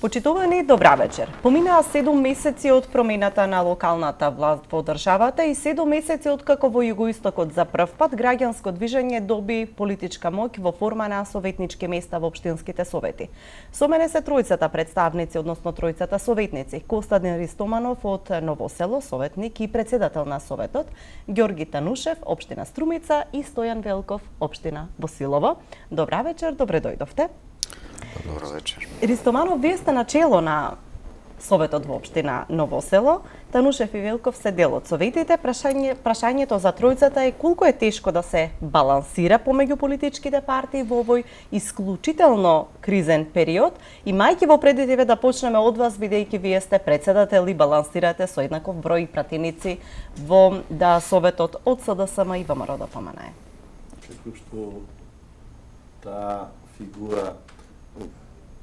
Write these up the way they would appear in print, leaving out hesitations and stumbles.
Почитувани, добра вечер. Поминаа 7 месеци од промената на локалната власт во државата и 7 месеци од како во југоистокот за прв пат граѓанско движење доби политичка моќ во форма на советнички места во општинските совети. Со мене се тројцата представници, односно тројцата советници: Костадин Ристоманов од Ново село, советник и председател на советот, Ѓорги Танушев, општина Струмица, и Стојан Велков, општина Босилово. Добра вечер, добре дојдовте. Добро вечер. Ристоманов, вие сте начело на Советот во општина Ново село, Танушев и Велков се дел од советите. Прашањето за тројцата е колку е тешко да се балансира помеѓу политичките партии во овој исклучително кризен период, имајќи во предвид да почнеме од вас, бидејќи вие сте председател и балансирате со еднаков број пратеници во Советот од СДСМ и ВМРО ДПМН. Како што таа фигура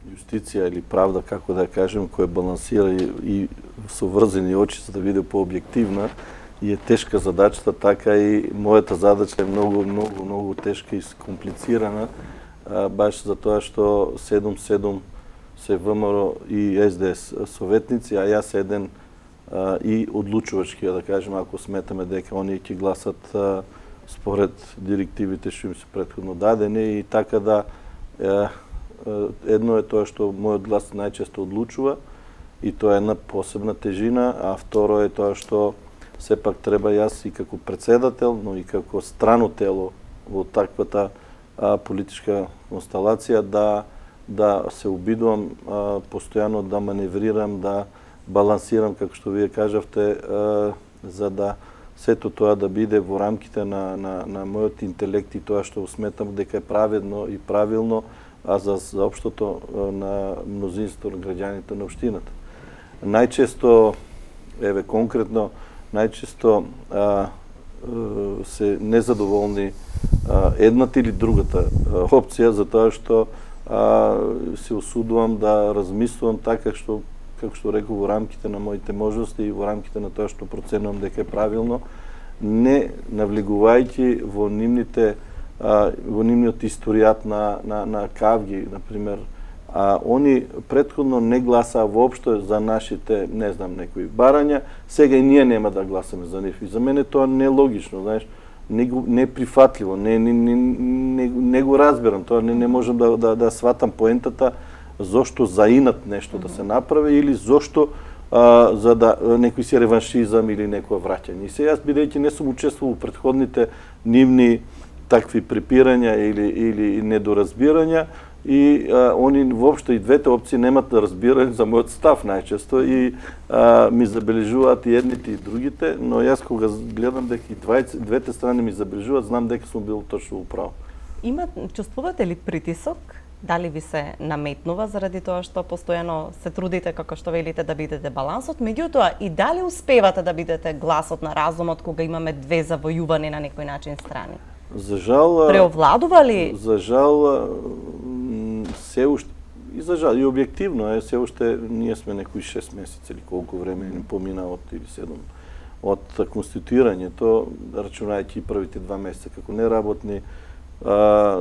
јустиција или правда, како да кажем, која балансира и со врзени очи за да биде пообјективна, и е тешка задачата, така и мојата задача е многу тешка и комплицирана, баш за тоа што 7 се ВМРО и СДС советници, а јас еден и одлучувачки, да кажем, ако сметаме дека оние ќе гласат според директивите што им се претходно дадени, и така да едно е тоа што мојот глас најчесто одлучува и тоа е една посебна тежина, а второ е тоа што сепак треба јас и како председател, но и како страно тело во таквата политичка констелација да се обидувам постојано да маневрирам, да балансирам, како што вие кажавте, за да сето тоа да биде во рамките на мојот интелект и тоа што сметам дека е праведно и правилно, а за општото на мнозинство на граѓаните на општината. Најчесто, конкретно, се незадоволни едната или другата опција, за тоа што се осудувам да размислувам така што, како што реков, во рамките на моите можности и во рамките на тоа што проценувам дека е правилно, не навлегувајќи во нивниот историјат на Кавги, например. Они претходно не гласаа воопшто за нашите, не знам, некои барања, сега и ние нема да гласаме за нив. И за мене тоа не е логично, знаеш, не е прифатливо, не го разбирам, тоа не можам да сватам поентата зошто за инат нешто да се направи или зошто за да некој си реваншизам или некоја враќање. И сега, бидејќи не сум учествувал во претходните нивни такви препирања или недоразбирања, и они воопшто и двете опции немат разбирање за мојот став најчесто и ми забележуваат и едните и другите, но јас кога гледам дека и двете страни ми забележуваат, знам дека сум бил точно управо. Чувствувате ли притисок? Дали ви се наметнува заради тоа што постојано се трудите, како што велите, да бидете балансот, меѓутоа и дали успевате да бидете гласот на разумот кога имаме две завојувани на некој начин страни? За жал, преовладува ли? За жал, се уште, и за жал, и објективно е, се уште ние сме некои 6 месеци или колку време не помина или 7 од конституирањето, рачунајќи првите 2 месеца како неработни,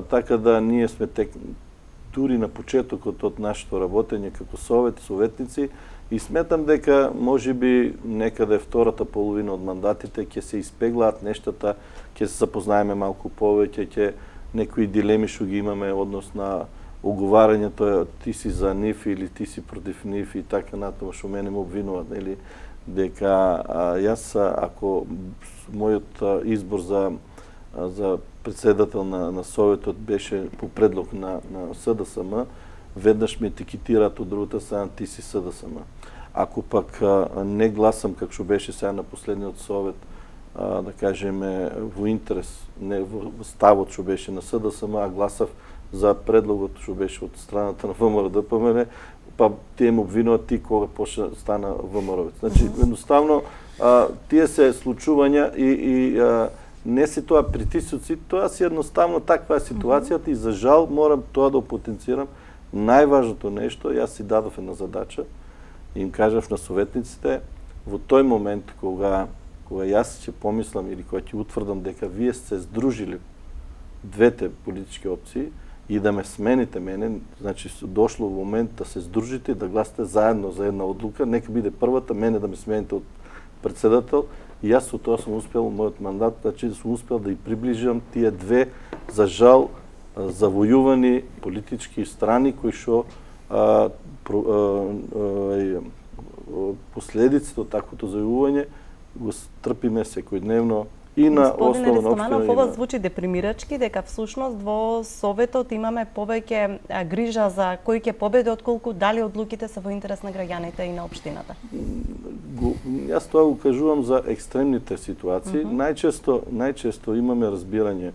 така да ние сме дури на почетокот од нашето работење како советници, и сметам дека можеби некаде втората половина од мандатите ќе се испеглаат нештата, ќе се запознаеме малку повеќе, ќе некои дилеми што ги имаме однос на оговарањето, ти си за нив или ти си против нив и така натаму, што мене ме обвинуваат, нели, дека јас, ако мојот избор за председател на Советот беше по предлог на СДСМ, веднаш ме етикетираат од другата страна, ти си СДСМ. Ако пак не гласам, како што беше сега на последниот Совет, да кажеме, во интерес, не во ставот што беше на СДСМ, а гласав за предлогот што беше од страната на ВМРО ДПМН, па тие ме обвинуваат ти кога почна стана ВМРО. Значи, едноставно, тие се случувања и не се тоа притисоци, тоа си едноставно таква е ситуацијата и за жал морам тоа да потенцирам, најважното нешто, јас си дадов една задача и им кажав на советниците, во тој момент кога јас ќе помислам или кога ќе утврдам дека вие сте здружили двете политички опции и да ме смените мене, значи дошло во момент да се здружите и да гласате заедно за една одлука, нека биде првата, мене да ме смените од председател, и јас со тоа сум успел мојот мандат, значи сум успел да и приближам тие две, за жал, завојувани политички страни кои што последиците од таквото завојување го трпиме секојдневно и на основа на општина. Ова звучи депримирачки, дека всушност во Советот имаме повеќе грижа за кој ќе победи отколку дали одлуките се во интерес на граѓаните и на општината. Јас тоа го кажувам за екстремните ситуации. Најчесто имаме разбирање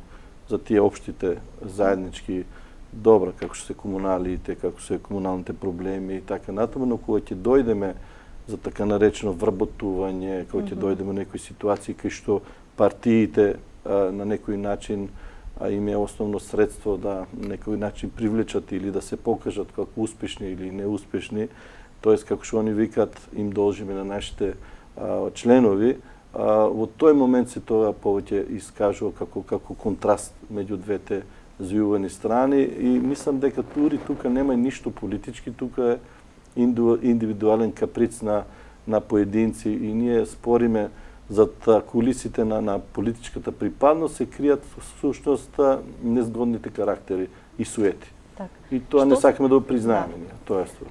за тие општите заеднички добра, како што се комуналиите, како се комуналните проблеми и така натаму, но кога ќе дојдеме за така наречено вработување, кога ќе дојдеме во некои ситуации кај што партиите на некој начин им е основно средство да на некој начин привлечат или да се покажат како успешни или неуспешни, тоест како што они викаат им должиме на нашите членови, во тој момент се тоа повеќе искажува како контраст меѓу двете завојувани страни и мислам дека тука нема ништо политички, тука е индивидуален каприц на поединци и ние спориме зад кулисите на политичката припадност се кријат всушност незгодните карактери и суети. Так. И тоа не сакаме да го признаеме ние, тоа е ствар.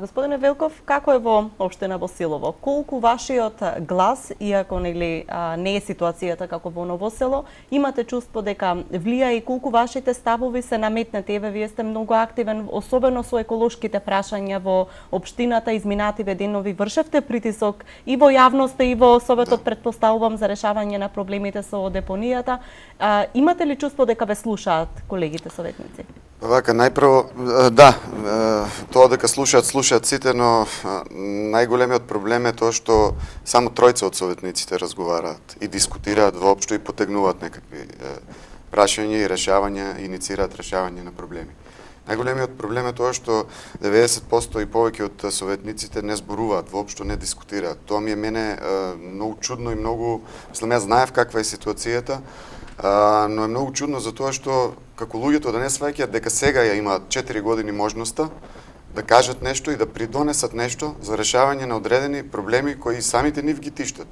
Господине Велков, како е во општина Босилово? Колку вашиот глас, иако не е ситуацијата како во Ново село, имате чувство дека влија и колку вашите ставови се наметнати? Еве, вие сте многу активен, особено со еколошките прашања во општината, изминативе денови вршевте притисок и во јавноста и во Советот, предпоставувам, за решавање на проблемите со депонијата. Имате ли чувство дека ве слушаат колегите советници? Вака, најпрво, да, тоа дека слушаат сите, но најголемиот проблем е тоа што само тројца од советниците разговараат и дискутираат воопшто и потегнуваат некакви прашања и решавања, инициираат решавање на проблеми. Најголемиот проблем е тоа што 90% и повеќе од советниците не зборуваат, воопшто не дискутираат. Тоа ми е мене многу чудно и многу, мислам, јас знаев каква е ситуацијата, но е многу чудно за тоа што како луѓето да не сваќаат дека сега ја имаат 4 години можноста да кажат нешто и да придонесат нешто за решавање на одредени проблеми кои самите нив ги тиштат.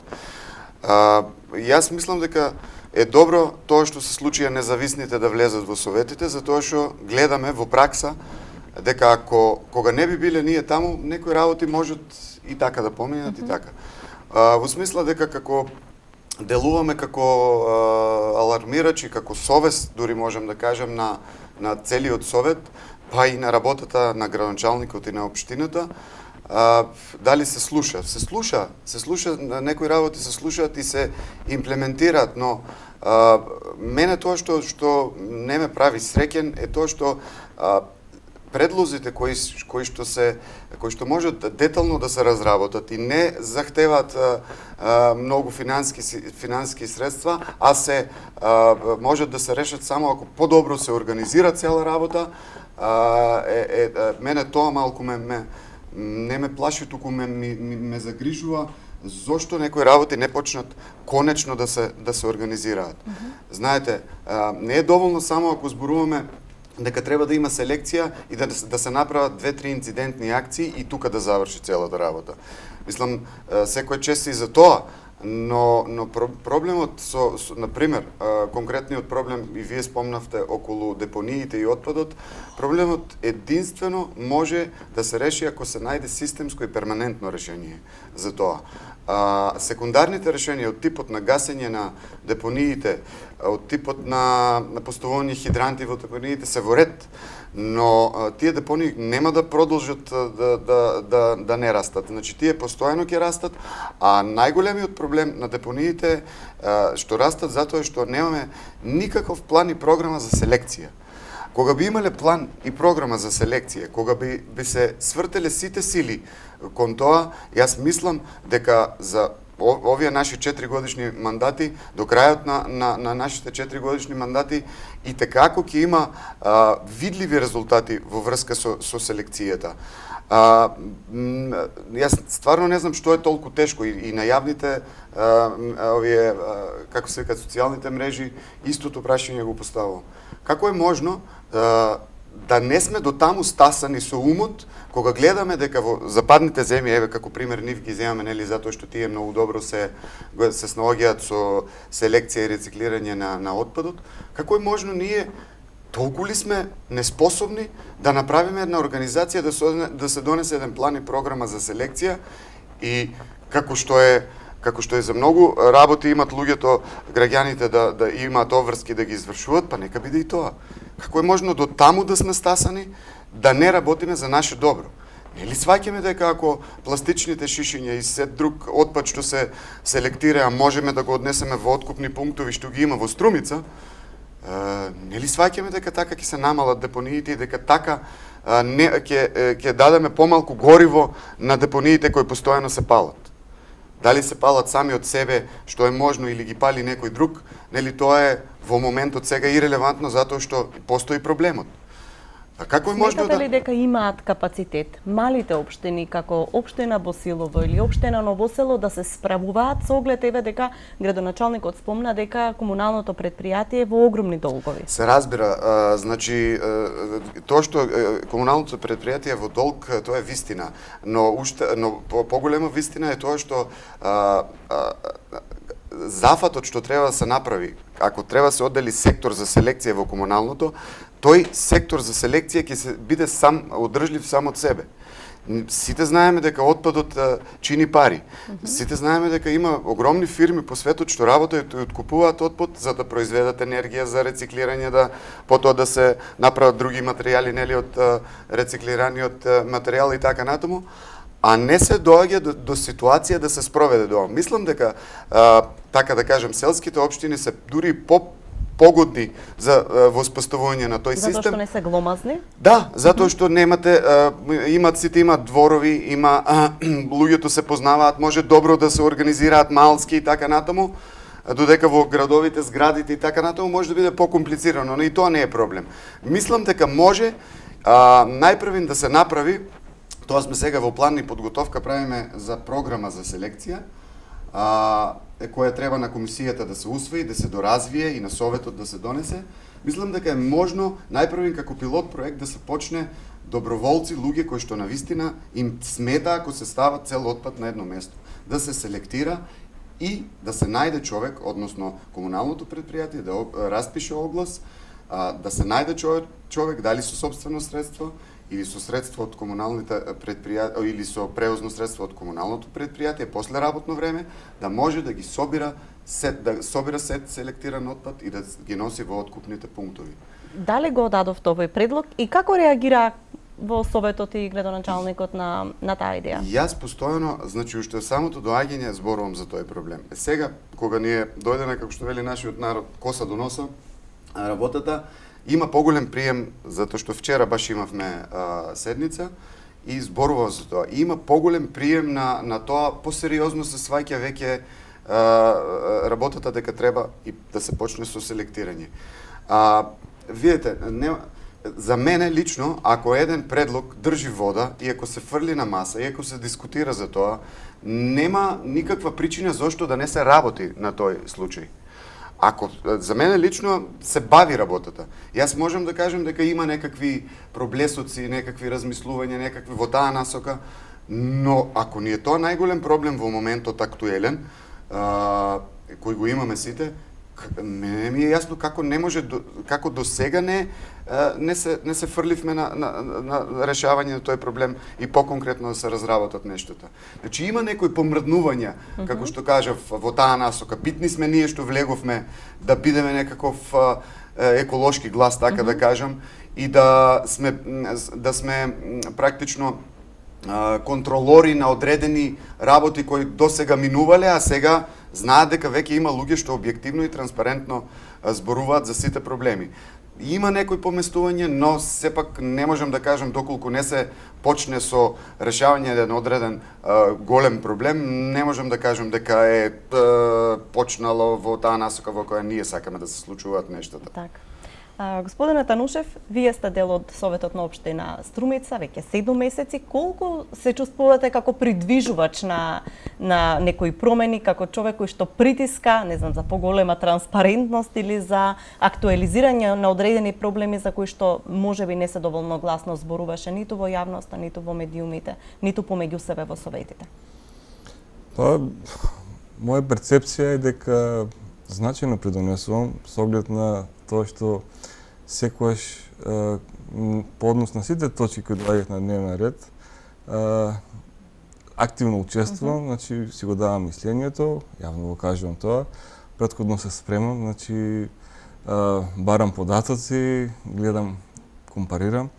Јас мислам дека е добро тоа што се случија независните да влезат во советите, затоа што гледаме во пракса дека кога не би биле ние таму, некои работи можат и така да поминат и така. Во смисла дека како делуваме како алармирачи, како совест, дури можем да кажем, на целиот совет, па и на работата на градоначалникот и на општината, дали се слуша? Се слуша, некои работи се слушаат и се имплементираат, но мене тоа што не ме прави среќен е тоа што предлозите кои што можат детално да се разработат и не захтеваат многу финански средства, а се можат да се решат само ако подобро се организира цела работа, мене тоа малку не ме плаши, туку ме загрижува зошто некои работи не почнат конечно да се организираат. Знаете, не е доволно само ако зборуваме дека треба да има селекција и да се направат 2-3 инцидентни акции и тука да заврши целата работа. Мислам, секој чест и за тоа, но проблемот например, конкретниот проблем, и вие спомнавте околу депониите и отпадот, проблемот единствено може да се реши ако се најде системско и перманентно решение за тоа. Секундарните решенија од типот на гасење на депониите, од типот на поставување хидранти во депониите се во ред, но тие депонии нема да продолжат да не растат. Значи, тие постојано ќе растат, а најголемиот проблем на депониите што растат затоа што немаме никаков план и програма за селекција. Кога би имале план и програма за селекција, кога би се свртеле сите сили кон тоа, јас мислам дека за овие наши 4-годишни мандати, до крајот на нашите 4-годишни мандати, и така ако ќе има видливи резултати во врска со селекцијата. Јас стварно не знам што е толку тешко и на јавните овие, како се викаат, социјалните мрежи, истото прашање го поставувам. Како е можно да не сме до таму стасани со умот, кога гледаме дека во западните земји, еве како пример нив ги земаме, нели, затоа што тие многу добро се снаоѓаат со селекција и рециклирање на отпадот, како е можно ние толку ли сме неспособни да направиме една организација да се донесе еден план и програма за селекција, и како што е за многу работи имат луѓето, граѓаните да имаат обврски да ги извршуваат, па нека биде и тоа. Како е можно до таму да сме стасани, да не работиме за наше добро? Нели сваќаме дека ако пластичните шишиња и сет друг отпад што се селектира, можеме да го однесеме во откупни пунктови што ги има во Струмица, нели сваќаме дека така ќе се намалат депониите и дека така ќе дадеме помалку гориво на депониите кои постојано се палат? Дали се палат сами од себе, што е можно, или ги пали некој друг, нели тоа е во моментот сега ирелевантно затоа што постои проблемот. А како е можно Сметате ли дека имаат капацитет малите општини како општина Босилово или општина Ново село да се справуваат со оглед еве дека градоначалникот спомна дека комуналното предпријатие е во огромни долгови? Се разбира, значи тоа што комуналното предпријатие е во долг, тоа е вистина, но поголема вистина е тоа што зафатот што треба да се направи, ако треба се оддели сектор за селекција во комуналното, тој сектор за селекција ќе се биде сам одржлив сам од себе. Сите знаеме дека отпадот чини пари. Сите знаеме дека има огромни фирми по светот што работат и откупуваат отпад за да произведат енергија за рециклирање, да потоа да се направат други материјали, нели, од рециклираниот материјал и така натаму, а не се доаѓа до ситуација да се спроведе тоа. Мислам дека, така да кажем, селските општини се дури погодни за воспоставување на тој систем. Затоа што не се гломазни? Да, затоа што немате, сите имаат дворови, луѓето се познаваат, може добро да се организираат малски и така натаму, додека во градовите, зградите и така натаму може да биде покомплицирано, но и тоа не е проблем. Мислам дека може најпрвин да се направи, тоа сме сега во план и подготовка правиме за програма за селекција, која треба на комисијата да се усвои, да се доразвие и на советот да се донесе. Мислам дека е можно најпрвин како пилот проект да се почне доброволци, луѓе кои што навистина им смета ако се става цел отпад на едно место, да се селектира и да се најде човек, односно комуналното предпријатие да распише оглас, да се најде човек дали со собствено средство или со средство од комуналните предпријатија или со превозно средство од комуналното предпријатие после работно време да може да ги собира сет селектиран отпад и да ги носи во откупните пунктови. Дали го дадовте овој предлог и како реагира во советот и градоначалникот на таа идеја? Јас постојано, значи уште самото доаѓање зборувам за тој проблем. Сега кога ние дојдеме, како што вели нашиот народ, коса до носа, работата има поголем прием, затоа што вчера баш имавме седница и зборував за тоа. Има поголем прием на тоа, посериозно се сваќа веќе работата дека треба и да се почне со селектирање. Видете, за мене лично, ако еден предлог држи вода и ако се фрли на маса и ако се дискутира за тоа, нема никаква причина зошто да не се работи на тој случај. Ако за мене лично се бави работата, јас можам да кажем дека има некакви проблесоци, некакви размислувања, некакви во таа насока, но ако ни е тоа најголем проблем во моментот актуелен, кој го имаме сите, не ми е јасно како не може, како до сега не се фрливме на решавање на тој проблем и поконкретно да се разработат нештата. Значи има некои помрднувања, како што кажав, во таа насока. Битни сме ние што влеговме да бидеме некаков еколошки глас, така да кажам, и да сме практично контролори на одредени работи кои досега минувале, а сега знаат дека веќе има луѓе што објективно и транспарентно зборуваат за сите проблеми. има некои поместување, но сепак не можам да кажам доколку не се почне со решавање еден одреден голем проблем, не можам да кажам дека е почнало во таа насока во која ние сакаме да се случуваат нештата. Така. Господине Танушев, вие сте дел од Советот на општина Струмица веќе 7 месеци. Колку се чувствувате како придвижувач на некои промени, како човек кој што притиска, не знам, за поголема транспарентност или за актуализирање на одредени проблеми за кои што можеби не се доволно гласно зборуваше ниту во јавноста, ниту во медиумите, ниту помеѓу себе во советите? Па, моја перцепција е дека значајно придонесувам со оглед на тоа што секогаш по однос на сите точки кои доаѓаат на дневен ред активно учествувам, значи си го давам мислењето, јавно го кажувам тоа, претходно се спремам, значи барам податоци, гледам, компарирам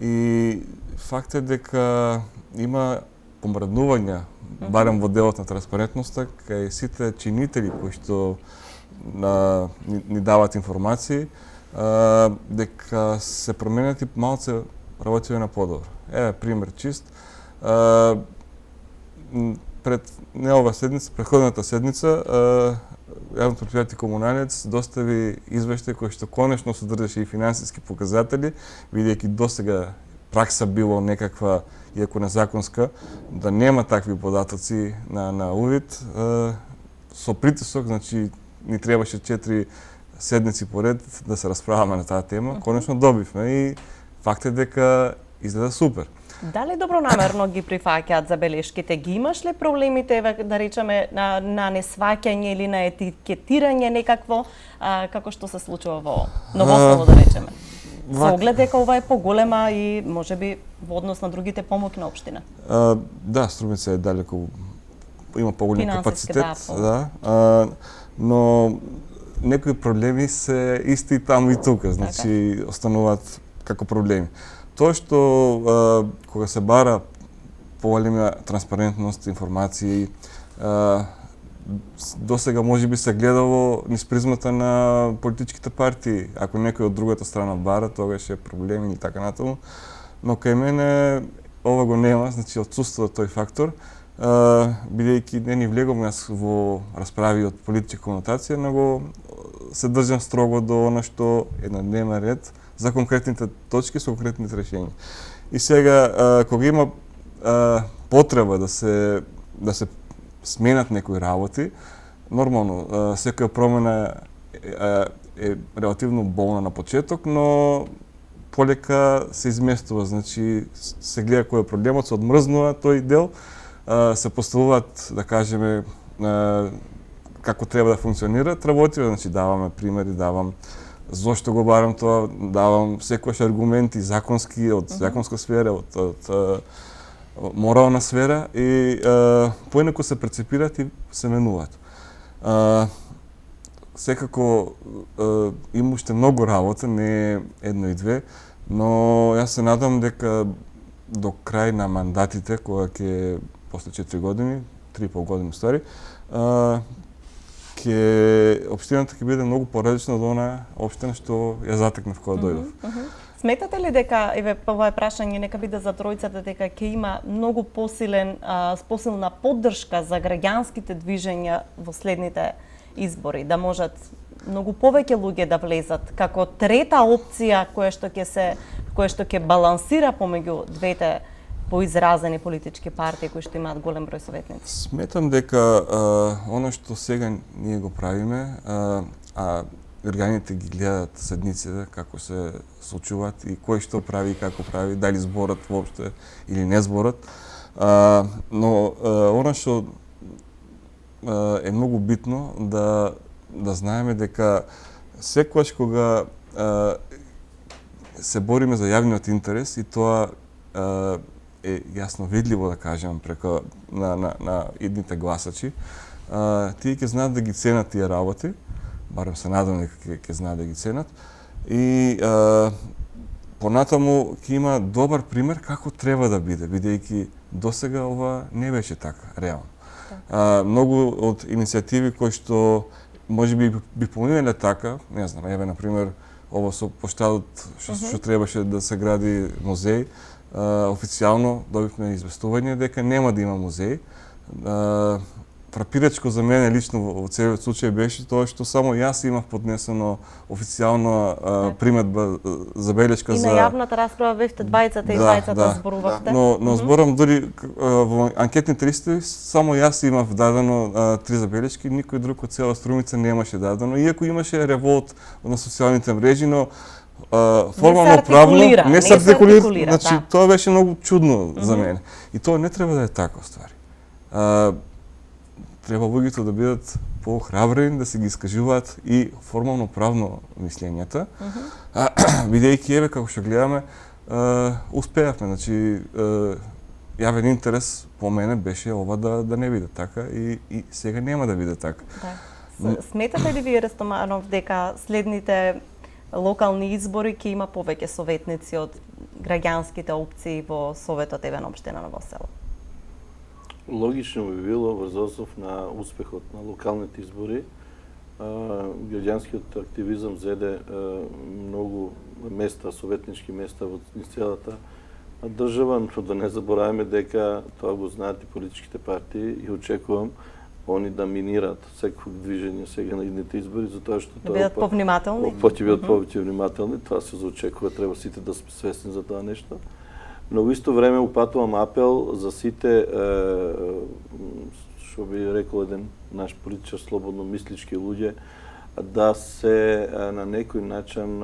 и факт е дека има помраднувања, барем во делот на транспарентноста, кај сите чинители кои што ни дават информации, дека се променат и малце работиме на подобро. Еве пример чист. Пред не ова седница, претходната седница, Јавното претпријатие Комуналец достави извештај кој што конечно содржеше и финансиски показатели, бидејќи досега пракса било некаква, иако незаконска, да нема такви податоци на увид. Со притисок, значи ни требаше 4 седници поред да се расправаме на таа тема. Конечно добивме и факт е дека изгледа супер. Дали добронамерно ги прифаќаат забелешките? Ги имаш ли проблемите, да речеме, на несваќање или на етикетирање некакво, како што се случува во Новосело, да речеме? Со оглед дека ова е поголема и можеби во однос на другите помоки на општина. Да, Струмица е далеко, има поголем капацитет, да, но некои проблеми се исти и таму и тука, значи остануваат како проблеми. Тоа што кога се бара поголема транспарентност, информации, досега можеби се гледало низ призмата на политичките партии. Ако некој од другата страна бара, тогаш е проблем или така натаму. Но кај мене ова го нема, значи отсуствува тој фактор, бидејќи не ни влегувам јас во расправи од политичка конотација, него се држам строго до она што е на дневен ред за конкретните точки со конкретните решенија. И сега кога има потреба да се сменат некои работи, нормално секоја промена е релативно болна на почеток, но полека се изместува, значи се гледа кој е проблемот, се одмрзнува тој дел, се поставуваат, да кажеме, како треба да функционираат работи, значи даваме примери, давам зошто го барам тоа, давам секојаш аргументи законски, од законска сфера, од морална сфера и поинаку се прецепираат и се менуваат. Секако има уште многу работа, не е едно и две, но јас се надам дека до крај на мандатите, кога ќе после 4 години, 3,5 години стари, општината ќе биде многу поразлична од она општина што ја затекнав кога дојдов. Сметате ли дека, еве ова е прашање, нека биде за тројцата, дека ќе има многу посилна поддршка за граѓанските движења во следните избори, да можат многу повеќе луѓе да влезат како трета опција која што ќе балансира помеѓу двете поизразени политички партии кои што имаат голем број советници? Сметам дека она што сега ние го правиме, граѓаните ги гледаат седниците како се случуваат и кој што прави и како прави, дали зборат воопште или не зборат. Но она што е многу битно да знаеме дека секогаш кога се бориме за јавниот интерес и тоа е јасно видливо, да кажем, преку на идните гласачи, тие ќе знаат да ги ценат тие работи, барем се надам дека ќе знаат да ги ценат, и понатаму ќе има добар пример како треба да биде, бидејќи досега ова не беше така, реално. Многу од иницијативи кои што можеби би поминале така, не знам, еве, например, ово со площадот што требаше да се гради музеј, официјално добивме известување дека нема да има музеј. Фрапирачко за мене лично во целиот случај беше тоа што само јас имав поднесено официјална приметба, забелешка за... И на јавната расправа бевте двајцата и двајцата зборувавте. Но зборам дори во анкетните листови само јас имав дадено 3 забелешки, никој друг од цела Струмица немаше дадено, иако имаше револт на социјалните мрежи, но формално правно не се артикулира. Значи тоа беше многу чудно за мене. И тоа не треба да е така ствари. Треба луѓето да бидат по-храбри, да се ги искажуваат и формално правно мислењата. Бидејќи еве како што гледаме, успеавме, значи јавен интерес по мене беше ова да не биде така и сега нема да биде така. Да. Сметате ли вие, Рестоманов, дека следните локални избори ќе има повеќе советници од граѓанските опции во Советот еве на општина Ново Село? Логично би било врз основ на успехот на локалните избори. Граѓанскиот активизам зеде многу места, советнички места во целата држава, но да не забораваме дека тоа го знаат и политичките партии и очекувам они да минираат секој движење сега на идните избори, затоа што да бидат повнимателни. Ќе бидат повеќе внимателни, тоа се очекува, треба сите да сме свесни за тоа нешто. Но во исто време упатувам апел за сите, што би рекол еден наш политичар слободно мислички луѓе, да се на некој начин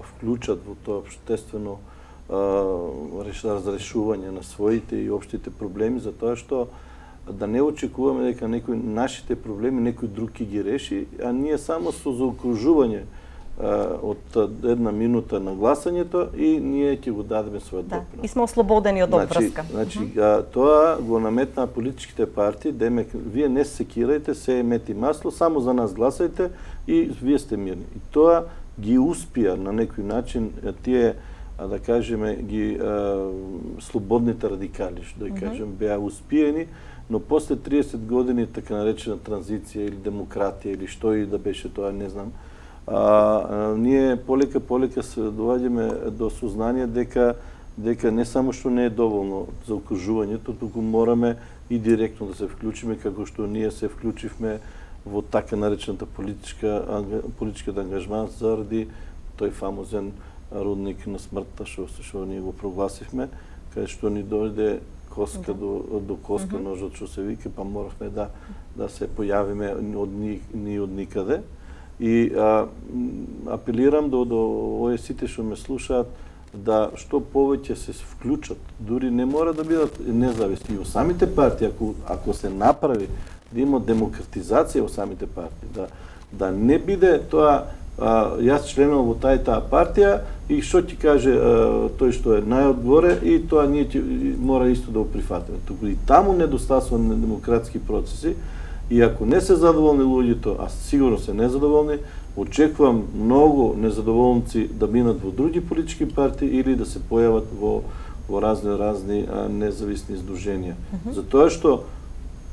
вклучат во тоа општествено разрешување на своите и општите проблеми, затоа што да не очекуваме дека некој нашите проблеми некој друг ќе ги реши, а ние само со заокружување од една минута на гласањето и ние ќе го дадеме својот допринос. И сме ослободени од обврска. Значи, тоа го наметнаа политичките партии, демек вие не се секирајте, се мет и масло, само за нас гласајте и вие сте мирни. И тоа ги успија на некој начин тие, да кажеме, ги слободните радикали, што да кажем, беа успиени, но после 30 години така наречена транзиција или демократија или што и да беше тоа, не знам, ние полека се доаѓаме до сознание дека не само што не е доволно за окружувањето, туку мораме и директно да се вклучиме, како што ние се вклучивме во така наречената политичкиот ангажман заради тој фамозен рудник на смртта што ние го прогласивме, каде што ни дојде коска до коска ножот што се вика, па моравме да се појавиме од никаде. И апелирам до овие сите што ме слушаат да што повеќе се вклучат, дури не мора да бидат независни. И во самите партии, ако се направи да има демократизација во самите партии, да не биде тоа јас членувам во таа партија и што ќе каже тој што е најодгоре и тоа ние мора исто да го прифатиме. Туку и таму недостасува на демократски процеси. И ако не се задоволни луѓето, а сигурно се незадоволни, очекувам многу незадоволници да минат во други политички партии или да се појават во разни независни издруженија. Затоа што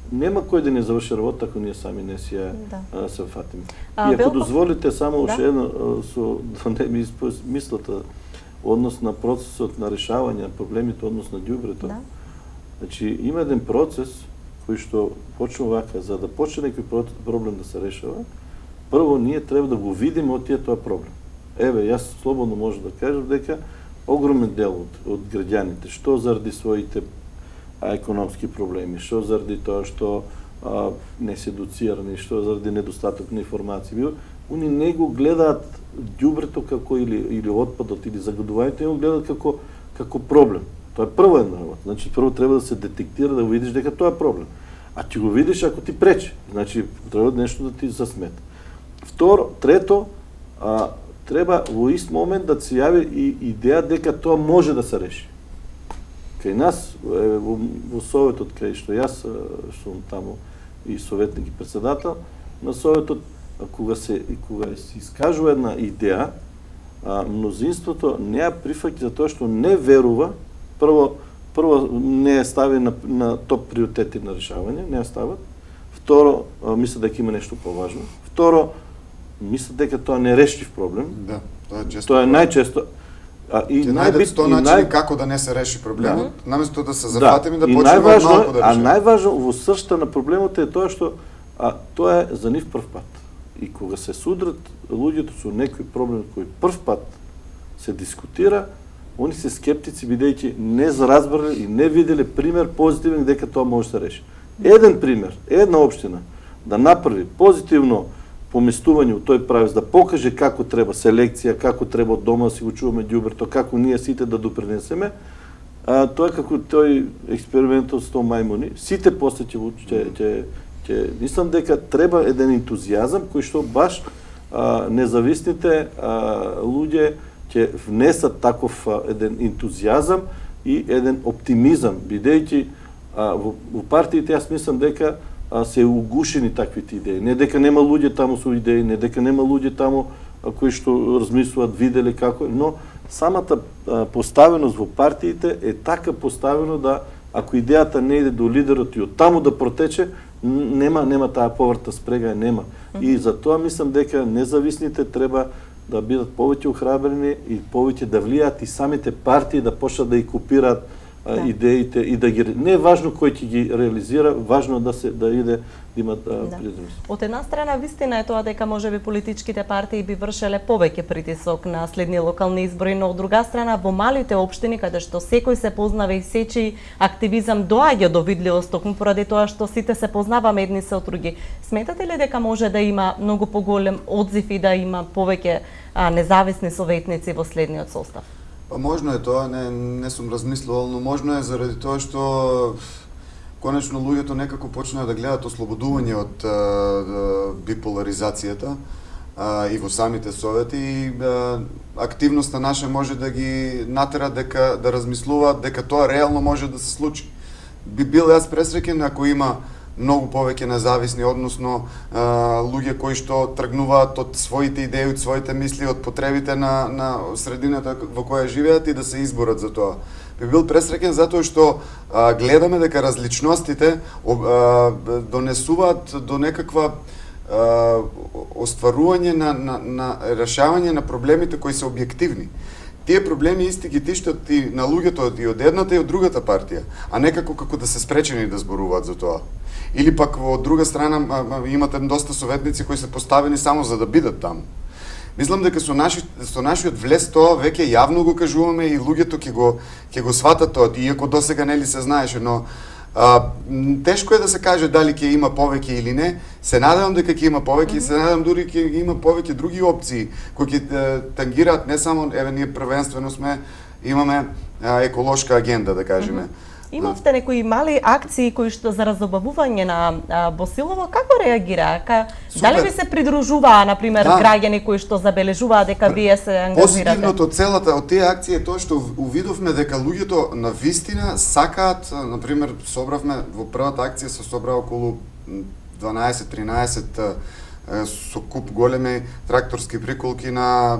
нема кој да не заврши работа ако ние сами не си се фатиме. И ако дозволите само уште едно да не ми мислата однос на процесот на решавање на проблемите однос на ѓубрето. Значи има еден процес кој што почнува вака, за да почне некој проблем да се решава, прво ние треба да го видиме од тоа проблем. Еве, јас слободно можам да кажам дека огромен дел од граѓаните, што заради своите економски проблеми, што заради тоа што не се едуцирани, што заради недостаток на информации, они не го гледаат ѓубрето како или отпадот или загадувањето, го гледаат како проблем. Тоа е прво една работа. Значи прво треба да се детектира, да видиш дека тоа е проблем. А ти го видиш ако ти пречи. Значи треба нешто да ти засмета. Трето, треба во ист момент да се јави и идеја дека тоа може да се реши. Кај нас во Советот, кај што јас сум таму и советник и председател на Советот, кога се искажува една идеја, мнозинството не ја прифаќа затоа што не верува. Прво не ја стави на топ приоритети на решавање, не ја стават. Второ, мисля дека има нешто поважно. Второ, мислат дека тоа не е рештив проблем. Да, тоа е често. Тоа е најчесто и Ќе најдат 100 начини како да не се реши проблемот, наместо да се зафатиме да почнеме од малку да решиме. А најважно во сршта на проблемот е тоа што тоа е за нив прв пат. И кога се судрат луѓето со некој проблем кој прв пат се дискутира, они се скептици бидејќи не заразбрали и не виделе пример позитивен дека тоа може да се реши. Еден пример, една општина да направи позитивно поместување у тој правец, да покаже како треба селекција, како треба од дома да си го чуваме ѓубрето, како ние сите да допринесеме, тоа е како тој експериментот со мајмуни. Сите после ќе мислам дека треба еден ентузијазам кој што баш независните луѓе ќе внесат таков еден ентузијазам и еден оптимизам, бидејќи во партиите јас мислам дека се угушени таквите идеи. Не дека нема луѓе таму со идеи, не дека нема луѓе таму кои што размислуваат, виделе како, но самата поставеност во партиите е така поставено да ако идејата не иде до лидерот и од таму да протече, нема таа поврата спрега, нема. И за тоа мислам дека независните треба да бидат повеќе охрабрени и повеќе да влијаат и самите партии да почнат да ги копираат идеите и да ги не е важно кој ќе ги реализира, важно да иде да има придимност. Од една страна вистина е тоа дека можеби политичките партии би вршеле повеќе притисок на следни локални избори, но од друга страна во малите општини каде што секој се познава и сечи активизам доаѓа до видливост токму поради тоа што сите се познаваме едни со други. Сметате ли дека може да има многу поголем одзив и да има повеќе независни советници во следниот состав? Па можно е тоа, не сум размислувал, но можно е заради тоа што конечно луѓето некако почнаа да гледат ослободување од биполаризацијата и во самите совети и активноста наша може да ги натера дека да размислуваат дека тоа реално може да се случи. Би бил јас пресреќен ако има многу повеќе независни, односно луѓе кои што тргнуваат од своите идеи, од своите мисли, од потребите на средината во која живеат и да се изборат за тоа. Би бил пресреќен затоа што гледаме дека различностите донесуваат до некаква остварување на решавање на проблемите кои се објективни. Тие проблеми исти ги тиштат и на луѓето и од едната и од другата партија, а некако како да се спречени да зборуваат за тоа. Или пак од друга страна имате доста советници кои се поставени само за да бидат таму. Мислам дека со нашиот влез тоа веќе јавно го кажуваме и луѓето ќе го сватат тоа, иако досега нели се знаеше, но тешко е да се каже дали ќе има повеќе или не. Се надевам дека ќе има повеќе и се надевам дури ќе има повеќе други опции кои ќе тангираат не само ние првенствено имаме еколошка агенда, да кажеме. Имавте некои мали акции кои што за разобавување на Босилово, како реагираа? Дали ви се придружуваа, на пример, граѓани кои што забележуваа дека вие се ангажирате? Позитивното целата од тие акции е тоа што увидовме дека луѓето на вистина сакаат, на пример, собравме во првата акција се собра околу 12-13 со куп големи тракторски приколки на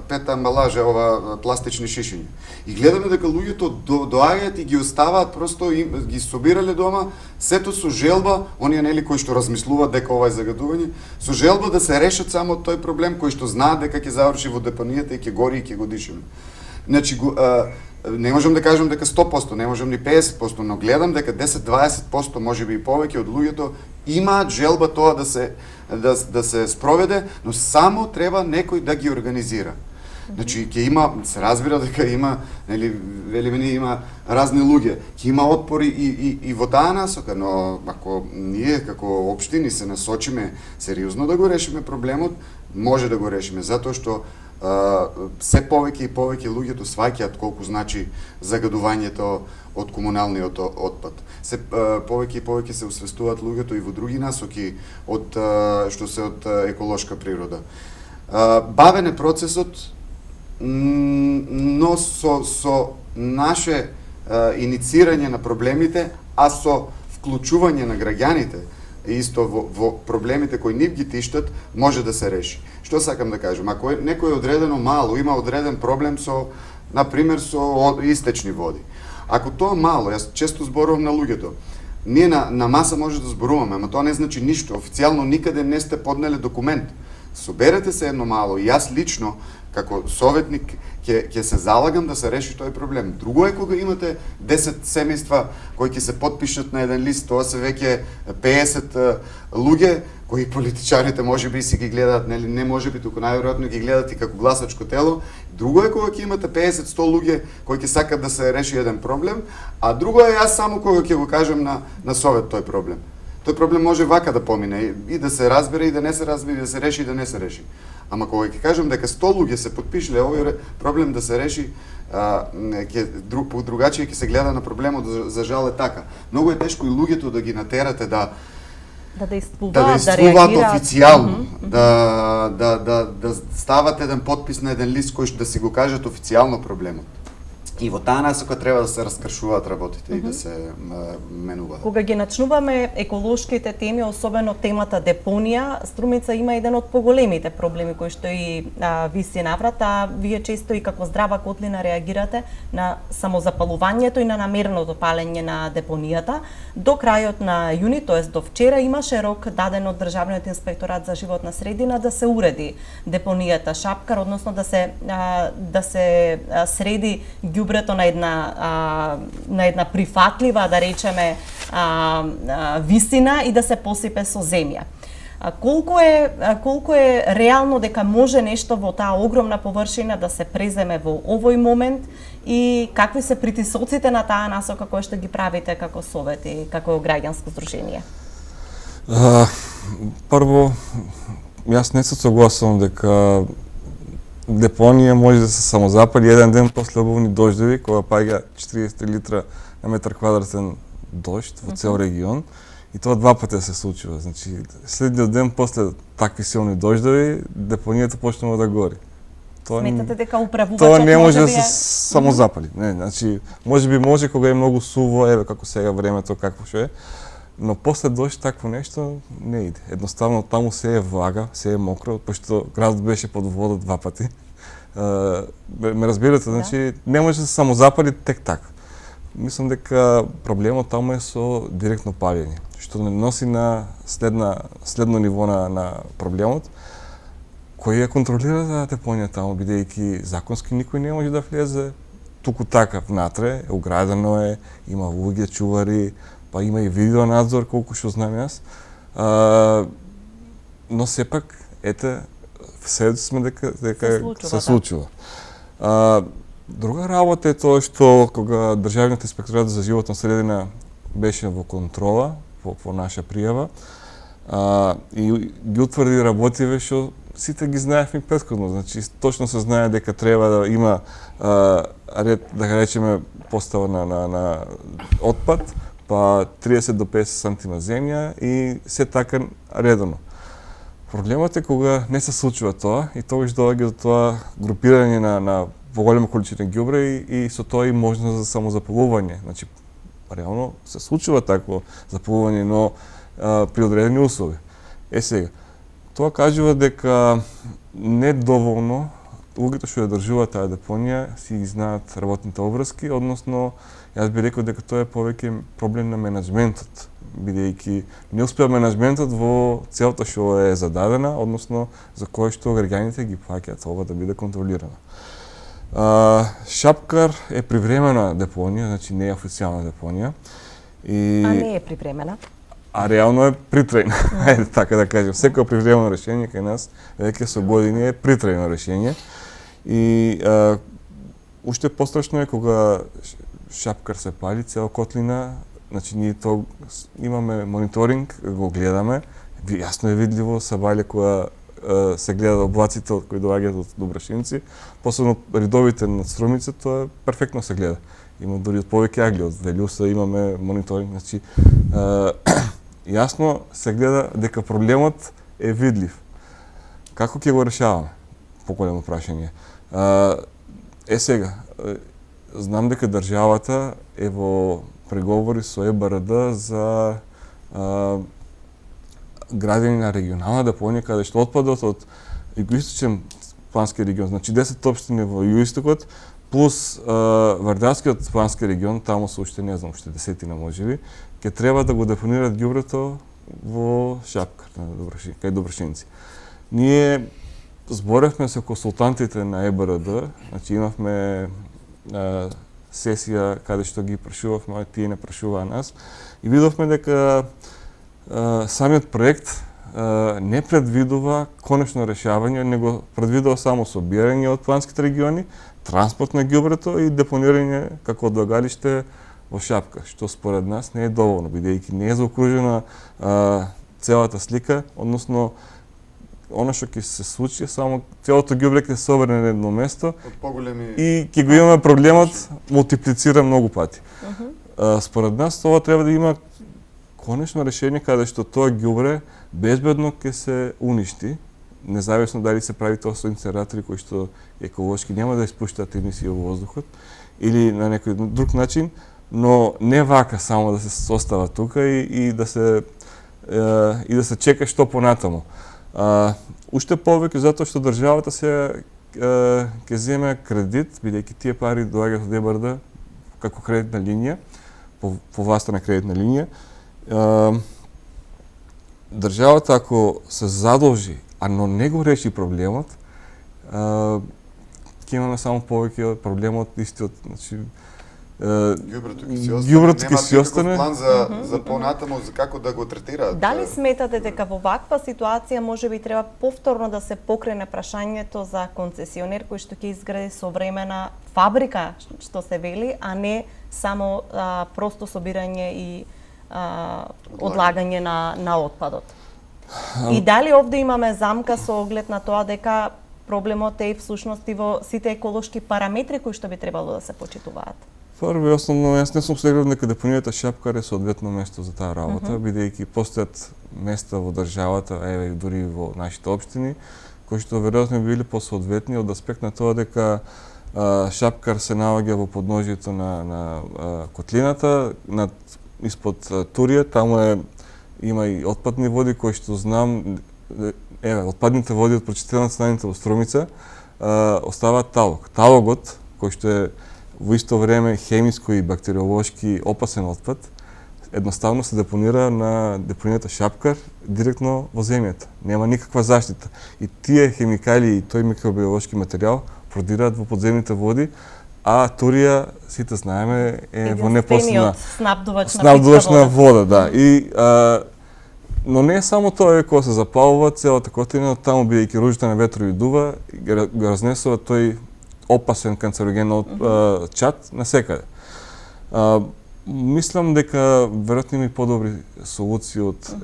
5 амбалаже, ова пластични шишиња. И гледаме дека луѓето доаѓаат и ги оставаат, просто ги собирале дома, сето со желба, оние нели кои што размислуваат дека ова е загадување, со желба да се решат само тој проблем кој што знаат дека ќе заврши во депонијата и ќе гори и ќе го дишеме. Значи, не можам да кажам дека 100%, не можам ни 50%, но гледам дека 10-20%, можеби и повеќе од луѓето имаат желба тоа да се спроведе, но само треба некој да ги организира. Значи, ќе има, се разбира дека има, нели, велиме има разни луѓе, ќе има отпори и во таа насока, но ако ние како општини се насочиме сериозно да го решиме проблемот, може да го решиме, затоа што се повеќе и повеќе луѓето сваќаат колку значи загадувањето од комуналниот отпад. Се повеќе и повеќе се освестуваат луѓето и во други насоки од што се од еколошка природа. Бавен е процесот, но со наше иницирање на проблемите, а со вклучување на граѓаните исто во проблемите кои нив ги тиштат, може да се реши. Што сакам да кажам? Ако некој е одредено мало, има одреден проблем со, например, со истечни води. Ако тоа мало, јас често зборувам на луѓето, ние на маса може да зборуваме, ама тоа не значи ништо. Официјално никаде не сте поднеле документ. соберете се едно мало и јас лично како советник ќе се залагам да се реши тој проблем. Друго е кога имате 10 семејства кои ќе се потпишат на еден лист, тоа се веќе 50 луѓе кои политичарите можеби си ги гледаат, нели не можеби, туку најверојатно ги гледаат и како гласачко тело. Друго е кога ќе имате 50-100 луѓе кои ќе сакат да се реши еден проблем, а друго е јас само кога ќе го кажам на совет тој проблем. Тој проблем може вака да помине и да се разбере и да не се разбере, да се реши и да не се реши. Ама кога ќе кажам дека 100 луѓе се потпишале овој проблем да се реши, по другачие ќе се гледа на проблемот, за жал е така. Многу е тешко и луѓето да ги натерате да действуваат официјално, да стават еден потпис на еден лист кој да си го кажат официјално проблемот. И во таа насока треба да се раскршуваат работите и да се менуваат. Кога ги начнуваме еколошките теми, особено темата депонија, Струмица има еден од поголемите проблеми кои што и виси наврат, а вие често и како здрава котлина реагирате на самозапалувањето и на намереното палење на депонијата. До крајот на јуни, тоест до вчера, имаше рок даден од Државниот инспекторат за животна средина да се уреди депонијата Шапкар, односно да се среди ѓубрето на една прифатлива, да речеме, висина и да се посипе со земја. Колку е реално дека може нешто во таа огромна површина да се преземе во овој момент и какви се притисоците на таа насока кои што ги правите како совет и како граѓанско здружение? Прво, јас не се согласувам дека депонија може да се самозапали еден ден после обилни дождови, кога паѓа 40 литра на метар квадратен дожд во цел регион. И тоа два пати се случува. Значи, следниот ден после такви силни дождови, депонијата почнува да гори. Сметате дека управувачот тоа не може да се самозапали. Не, значи, може кога е многу суво, еве како сега времето какво што е, но после дожд такво нешто не иде. Едноставно таму се е влага, се е мокро, пошто градот беше под вода два пати. Ме разбирате, значи не може да се самозапали тек така. Мислам дека проблемот таму е со директно палење, што не носи на следно ниво на проблемот, кој ја контролира депонија таму, бидејќи законски никој не може да влезе туку така внатре, оградено е, има луѓе чувари, па има и видеонадзор, колку што знам јас. Но сепак, ете, сведоци сме дека се случува. Друга работа е тоа што кога Државниот инспекторат за животна средина беше во контрола, во наша пријава, и ги утврди работиве што сите ги знаевме претходно, значи точно се знае дека треба да има ред, да го речеме, постава на отпад, па 30 до 50 сантима земја и се така редовно. Проблемот е кога не се случува тоа и тогаш доаѓа до тоа групирање на поголема количина ѓубре и со тоа и можност за самозапалување. Значи, реално се случува такво запалување, но при одредени услови. Сега, тоа кажува дека не доволно луѓето што ја држуваат таа депонија си ги знаат работните обврски, односно јас би рекол дека тоа е повеќе проблем на менаџментот, бидејќи не успеа менаџментот во целта што е зададена, односно за кој што граѓаните ги плаќаат ова да биде контролирано. Шапкар е привремена депонија, значи не е официјална депонија. А не е привремена? А реално е притрајна, ајде така да кажем. Секој привремено решение кај нас веќе со години е притрајно решение. И уште пострашно е кога Шапкар се пали цела котлина, значи ние то имаме мониторинг, го гледаме, јасно е видливо са бајле кога се гледа облаците кои доаѓаат од Добрашинци, посебно ридовите над Струмица, тоа перфектно се гледа. Има дури од повеќе агли, од Велјуса имаме мониторинг, значи јасно се гледа дека проблемот е видлив. Како ќе го решаваме? Поголемо прашање. Сега, знам дека државата е во преговори со ЕБРД за градење на регионална депонија каде што отпадот од југоисточен плански регион, значи 10 општини во југоистокот плюс Вардарскиот плански регион, таму се уште не знам, уште десетина можеби, ќе треба да го депонираат ѓубрето во Шапкар, кај Добрашинци. Ние зборевме со консултантите на ЕБРД, значи имавме сесија каде што ги прашувавме, а тие не прашуваа нас, и видовме дека самиот проект не предвидува конечно решавање, него предвидува само собирање од планските региони, транспорт на ѓубрето и депонирање како одлагалиште во Шапка, што според нас не е доволно, бидејќи не е заокружена целата слика, односно она што ќе се случи само целото ѓубре ќе се собере на едно место Од поголеми и ќе го имаме проблемот мултиплицира многу пати. Според нас тоа треба да има конечно решение каде што тоа ѓубре безбедно ќе се уништи, независно дали се прави тоа со инсинератори кои што еколошки нема да испуштаат емисии во воздухот или на некој друг начин, но не вака само да се состава тука и да се чека што понатаму. Уште повеќе затоа што државата се ќе земе кредит, бидејќи тие пари доаѓаат од ЕБРД како кредитна линија, по власта на кредитна линија. Државата ако се задолжи, но не го реши проблемот, ќе имаме само повеќе проблемот истиот, значи ѓубрето ќе си остане. План за понатаму за како да го третираат. Дали сметате дека во ваква ситуација можеби треба повторно да се покрене прашањето за концесионер кој што ќе изгради современа фабрика, што се вели, а не само просто собирање и одлагање на отпадот? И дали овде имаме замка со оглед на тоа дека проблемот е всушност и во сите еколошки параметри кои што би требало да се почитуваат? Прво и основно, јас не сум сигурен дека депонијата Шапкар е соодветно место за таа работа, бидејќи постојат места во државата, еве дури во нашите општини, кои што веројатно би били посоодветни од аспект на тоа дека Шапкар се наоѓа во подножјето на котлината, испод Турија, таму има и отпадни води кои што знам, отпадните води од прочистената станица во Струмица оставаат талог. Талогот, кој што е во исто време хемиско и бактериолошки опасен отпад, едноставно се депонира на депонијата Шапкар директно во земјата. Нема никаква заштита. И тие хемикали и тој микробиолошки материјал продираат во подземните води, а Турија, сите знаеме, е во непосредна снабдувачна вода, да. И но не е само тоа кога се запалува целата котлина, таму бидејќи ружите на ветрови дува, го разнесува тој опасен канцероген чад на секаде. Мислам дека веројатно има и подобри солуции од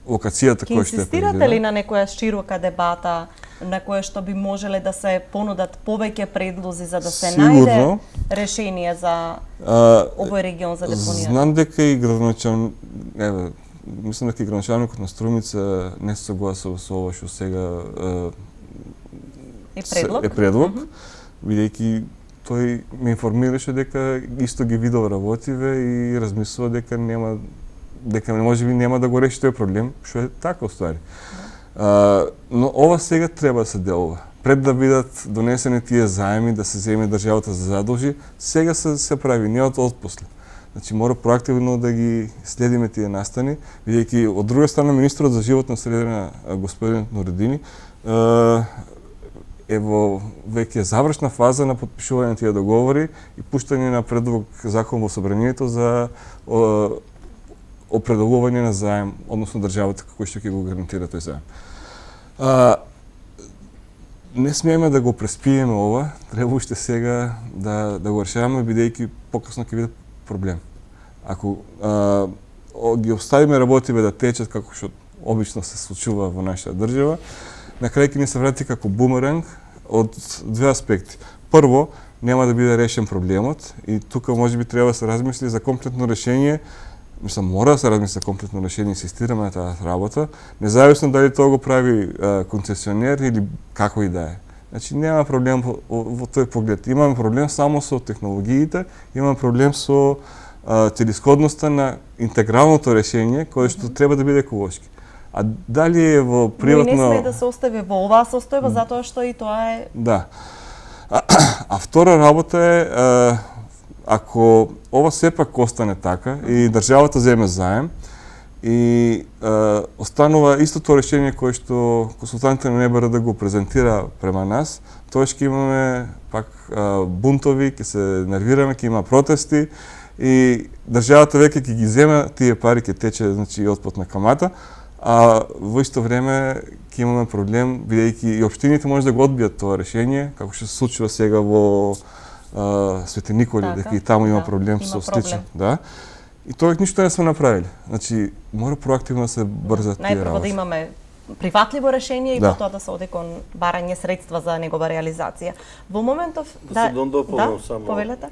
локацијата која што е предвидена. Инсистирате ли на некоја широка дебата на која што би можеле да се понудат повеќе предлози за да се најде решение за овој регион за депонија? Знам дека и мислам дека и градоначалникот на Струмица не се согласува со ова што сега е предлог, бидејќи тој ме информираше дека исто ги видов работиве и размислува дека можеби нема да го реши тој проблем, што е така уствари. Но ова сега треба да се делува. Пред да бидат донесени тие заеми, да се земе државата за задолжи, сега се прави, не од отпосле. Значи мора проактивно да ги следиме тие настани, бидејќи од друга страна министрот за животна средина господин Нуредини е во веќе завршна фаза на потпишување на тие договори и пуштање на предлог закон во собранието за определување на заем, односно државата кој што ќе го гарантира тој заем. Не смееме да го преспиеме ова, треба уште сега да го решаваме, бидејќи покасно ќе биде проблем. Ако ги оставиме работиве да течат како што обично се случува во нашата држава, на крај ќе ни се врати како бумеранг од две аспекти. Прво, нема да биде решен проблемот и тука можеби треба да се размисли за комплетно решение. Мислам, мора да се размисли за комплетно решение, инсистираме на таа работа, независно дали тоа го прави концесионер или како и да е. Значи нема проблем во тој поглед. Имаме проблем само со технологиите, имаме проблем со целисходноста на интегралното решение кое што треба да биде еколошки. А дали е во приватно... Но и не сме да се остави во оваа состојба, затоа што и тоа е... Да. А втора работа е, ако ова сепак остане така и државата земе заем, И останува истото решение кое што консултантите на НБРД го презентира према нас, тоа ќе имаме пак бунтови, ќе се нервираме, ќе има протести и државата веќе ќе ги зема тие пари, ќе тече значи отпод на камата, а во исто време ќе имаме проблем бидејќи и општините може да го одбијат тоа решение, како што се случува сега во Свети Николи, дека и таму има проблем со слично, да. И тоа ништо не сме направиле. Значи, мора проактивно да се брзат тие работи. Најпрво да имаме прифатливо решение и Да. потоа да се оде кон барање средства за негова реализација. Во моментов Да се дополнам само. повелете.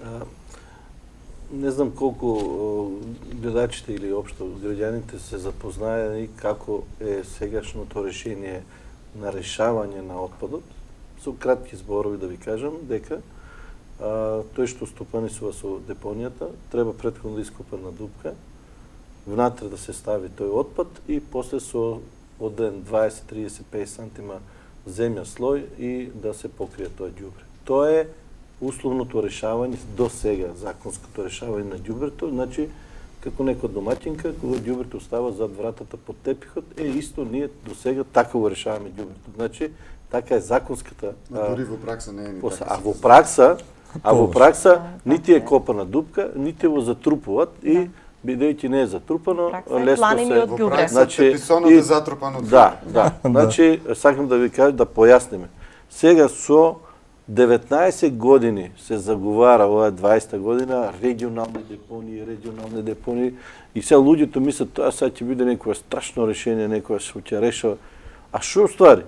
Не знам колку гледачите или општо граѓаните се запознаени како е сегашното решение на решавање на отпадот. Со кратки зборови да ви кажам дека тој што стопанисува со депонијата треба претходно да ископа на дупка, внатре да се стави тој отпад и после со оден 20, 30, 50 сантима земја слој и да се покрие тоа ѓубре. Тоа е условното решавање до сега, законското решавање на ѓубрето, значи како некоја домаќинка кога ѓубрето става зад вратата под тепихот, исто ние до сега така го решаваме ѓубрето. Значи така е законската. Дори во пракса не е ни така. А во пракса нити е копана дупка, нити го затрупуваат и бидејќи не е затрупано, лесно се од ѓубре. Значи писоното е затрупано од Да. Значи сакам да ви кажам да појасниме. Сега со 19 години се заговара, ова е 20-та година, регионални депонии и сега луѓето мислат тоа сега ќе биде некое страшно решение, некое што ќе решава. А што ствари?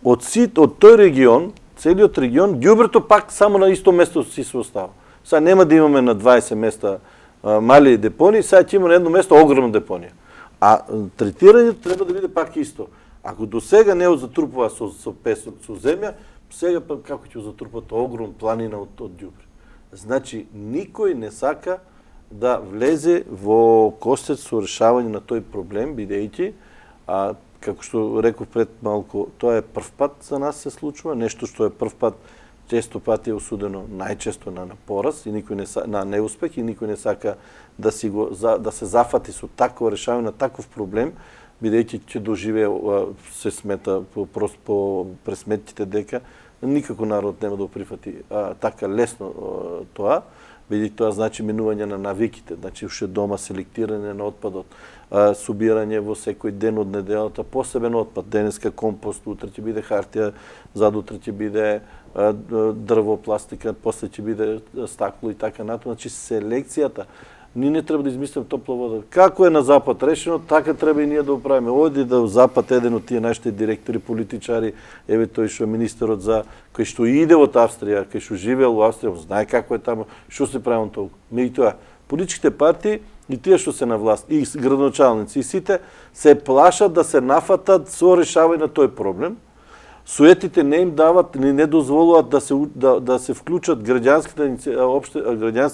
Од тој регион, целиот регион, ѓубрето пак само на исто место си се остава. Сега нема да имаме на 20 места мали депонии, сега ќе има на едно место огромна депонија. А третирањето треба да биде пак исто. Ако до сега не го затрупува со песок, со земја, сега како ќе го затрупат огромна планина од ѓубре. Значи, никој не сака да влезе во косец со решавање на тој проблем, бидејќи, како што реков пред малку, тоа е прв пат за нас се случува, нешто што е прв пат, често пати е осудено најчесто на пораз и никој не на неуспех и никој не сака да се зафати со такво решавање на таков проблем, бидејќи ќе доживее, се смета по пресметките дека никако народ нема да го прифати така лесно тоа, бидејќи тоа значи минување на навиките, значи уште дома селектирање на отпадот, собирање во секој ден од неделата, посебен отпад, денеска компост, утре ќе биде хартија, задутре ќе биде дрво, пластика, после ќе биде стакло и така натаму, значи селекцијата. Ние не треба да измислиме топла вода. Како е на запад решено, така треба и ние да го правиме. Оди да запад еден од тие нашите директори, политичари, еве тој што е министерот за кој што иде од Австрија, кој што живеел во Австрија, знае како е таму, што се прави толку. Меѓутоа, политичките партии и тие што се на власт, и градоначалници, и сите се плашат да се нафатат со решавање на тој проблем. Суетите не им дават, не дозволуваат да се вклучат граѓанска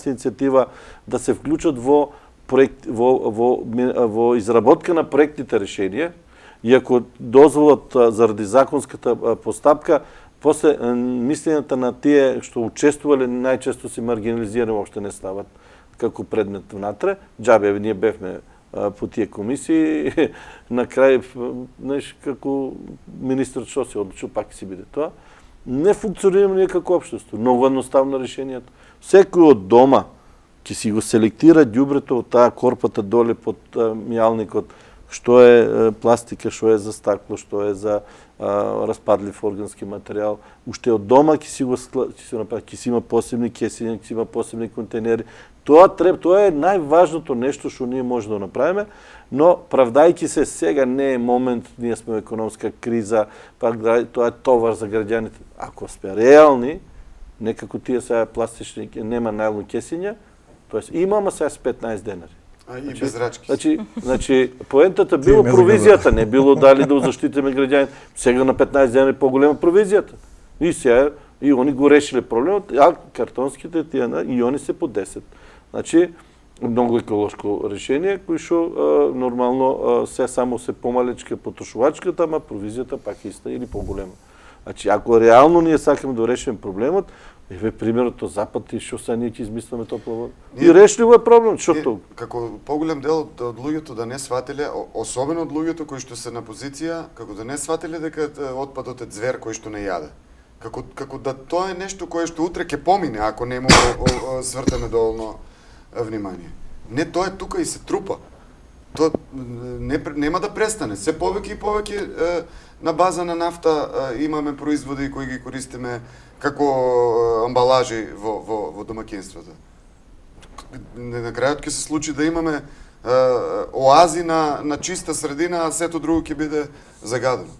иницијатива, да се вклучат во изработка на проектните решенија, и ако дозволат заради законската постапка, после мислењата на тие што учествувале најчесто се маргинализирани, воопште не стават како предмет внатре. Џабе ние бевме по тие комисии, на крај, знаеш, како министрот што се одлучил, пак ќе си биде тоа. Не функционираме ние како општество. Многу едноставно решението. Секој од дома ќе си го селектира ѓубрето од таа корпата доле под мијалникот, што е пластика, што е за стакло, што е за распадлив органски материјал. Уште од дома ќе си направи, ќе си има посебни кесиња, ќе си има посебни контейнери. Тоа е најважното нешто што ние можеме да направиме, но правдајќи се сега не е момент, ние сме во економска криза, пак тоа е товар за граѓаните. Ако сме реални, некако тие сега пластични, нема најлно кесиња, тоест имаме сега с 15 денари. И без рачки. Значи, поентата било провизијата, не било дали да заштитиме граѓаните. Сега на 15 денари поголема провизијата. И сега, и они го решиле проблемот, а картонските тие, и они се по 10. Значи, многу еколошко решение, кој што нормално се само се помалечка потрошувачката, ама провизијата пак е иста или поголема. Значи, ако реално ние сакаме да решиме проблемот, Еве примерот од Запад и што сега ние ќе измислиме топла вода. И решливо е проблем, што тоа? Како поголем дел од луѓето да не сватиле, особено од луѓето кои што се на позиција, како да не сватиле дека отпадот е звер кој што не јаде. Како да тоа е нешто кое што утре ќе помине ако не му свртаме доволно внимание. Не, тоа е тука и се трупа. Тоа нема да престане. Се повеќе и повеќе на база на нафта имаме производи кои ги користиме како амбалажи во домаќинствата. На крајот ќе се случи да имаме оази на чиста средина, а сето друго ќе биде загадено.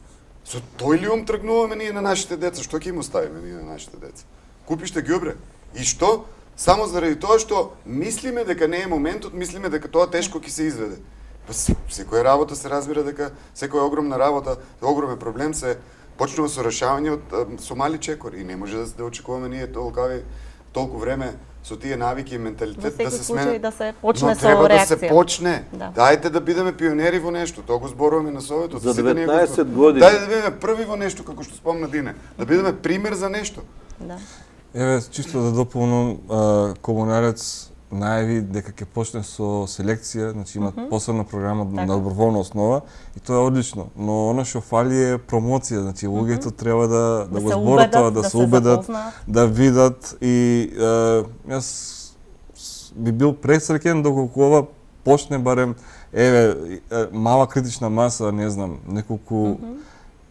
Со тој ли ум тргнуваме ние на нашите деца? Што ќе им оставиме ние на нашите деца? Купиште ѓубре. И што? Само заради тоа што мислиме дека не е моментот, мислиме дека тоа тешко ќе се изведе. Па секоја работа се разбира дека секоја огромна работа, огромен проблем се почнува со решавање со мали чекори и не може да очекуваме ние толку време со тие навики и менталитет да се смени. Да се почне со треба реакција. Да се почне. Да. Дајте да бидеме пионери во нешто, тоа го зборуваме на Советот. За 19 години. Дајте да бидеме први во нешто, како што спомна Дине. Да бидеме пример за нешто. Да. Еве, чисто да дополнам, Комунарец најави дека ќе почне со селекција, значи имат посебна програма на доброволна основа и тоа е одлично, но она што фали е промоција, значи луѓето треба да го зборат тоа, да се убедат, да видат и јас би бил пресреќен доколку ова почне барем мала критична маса, не знам, неколку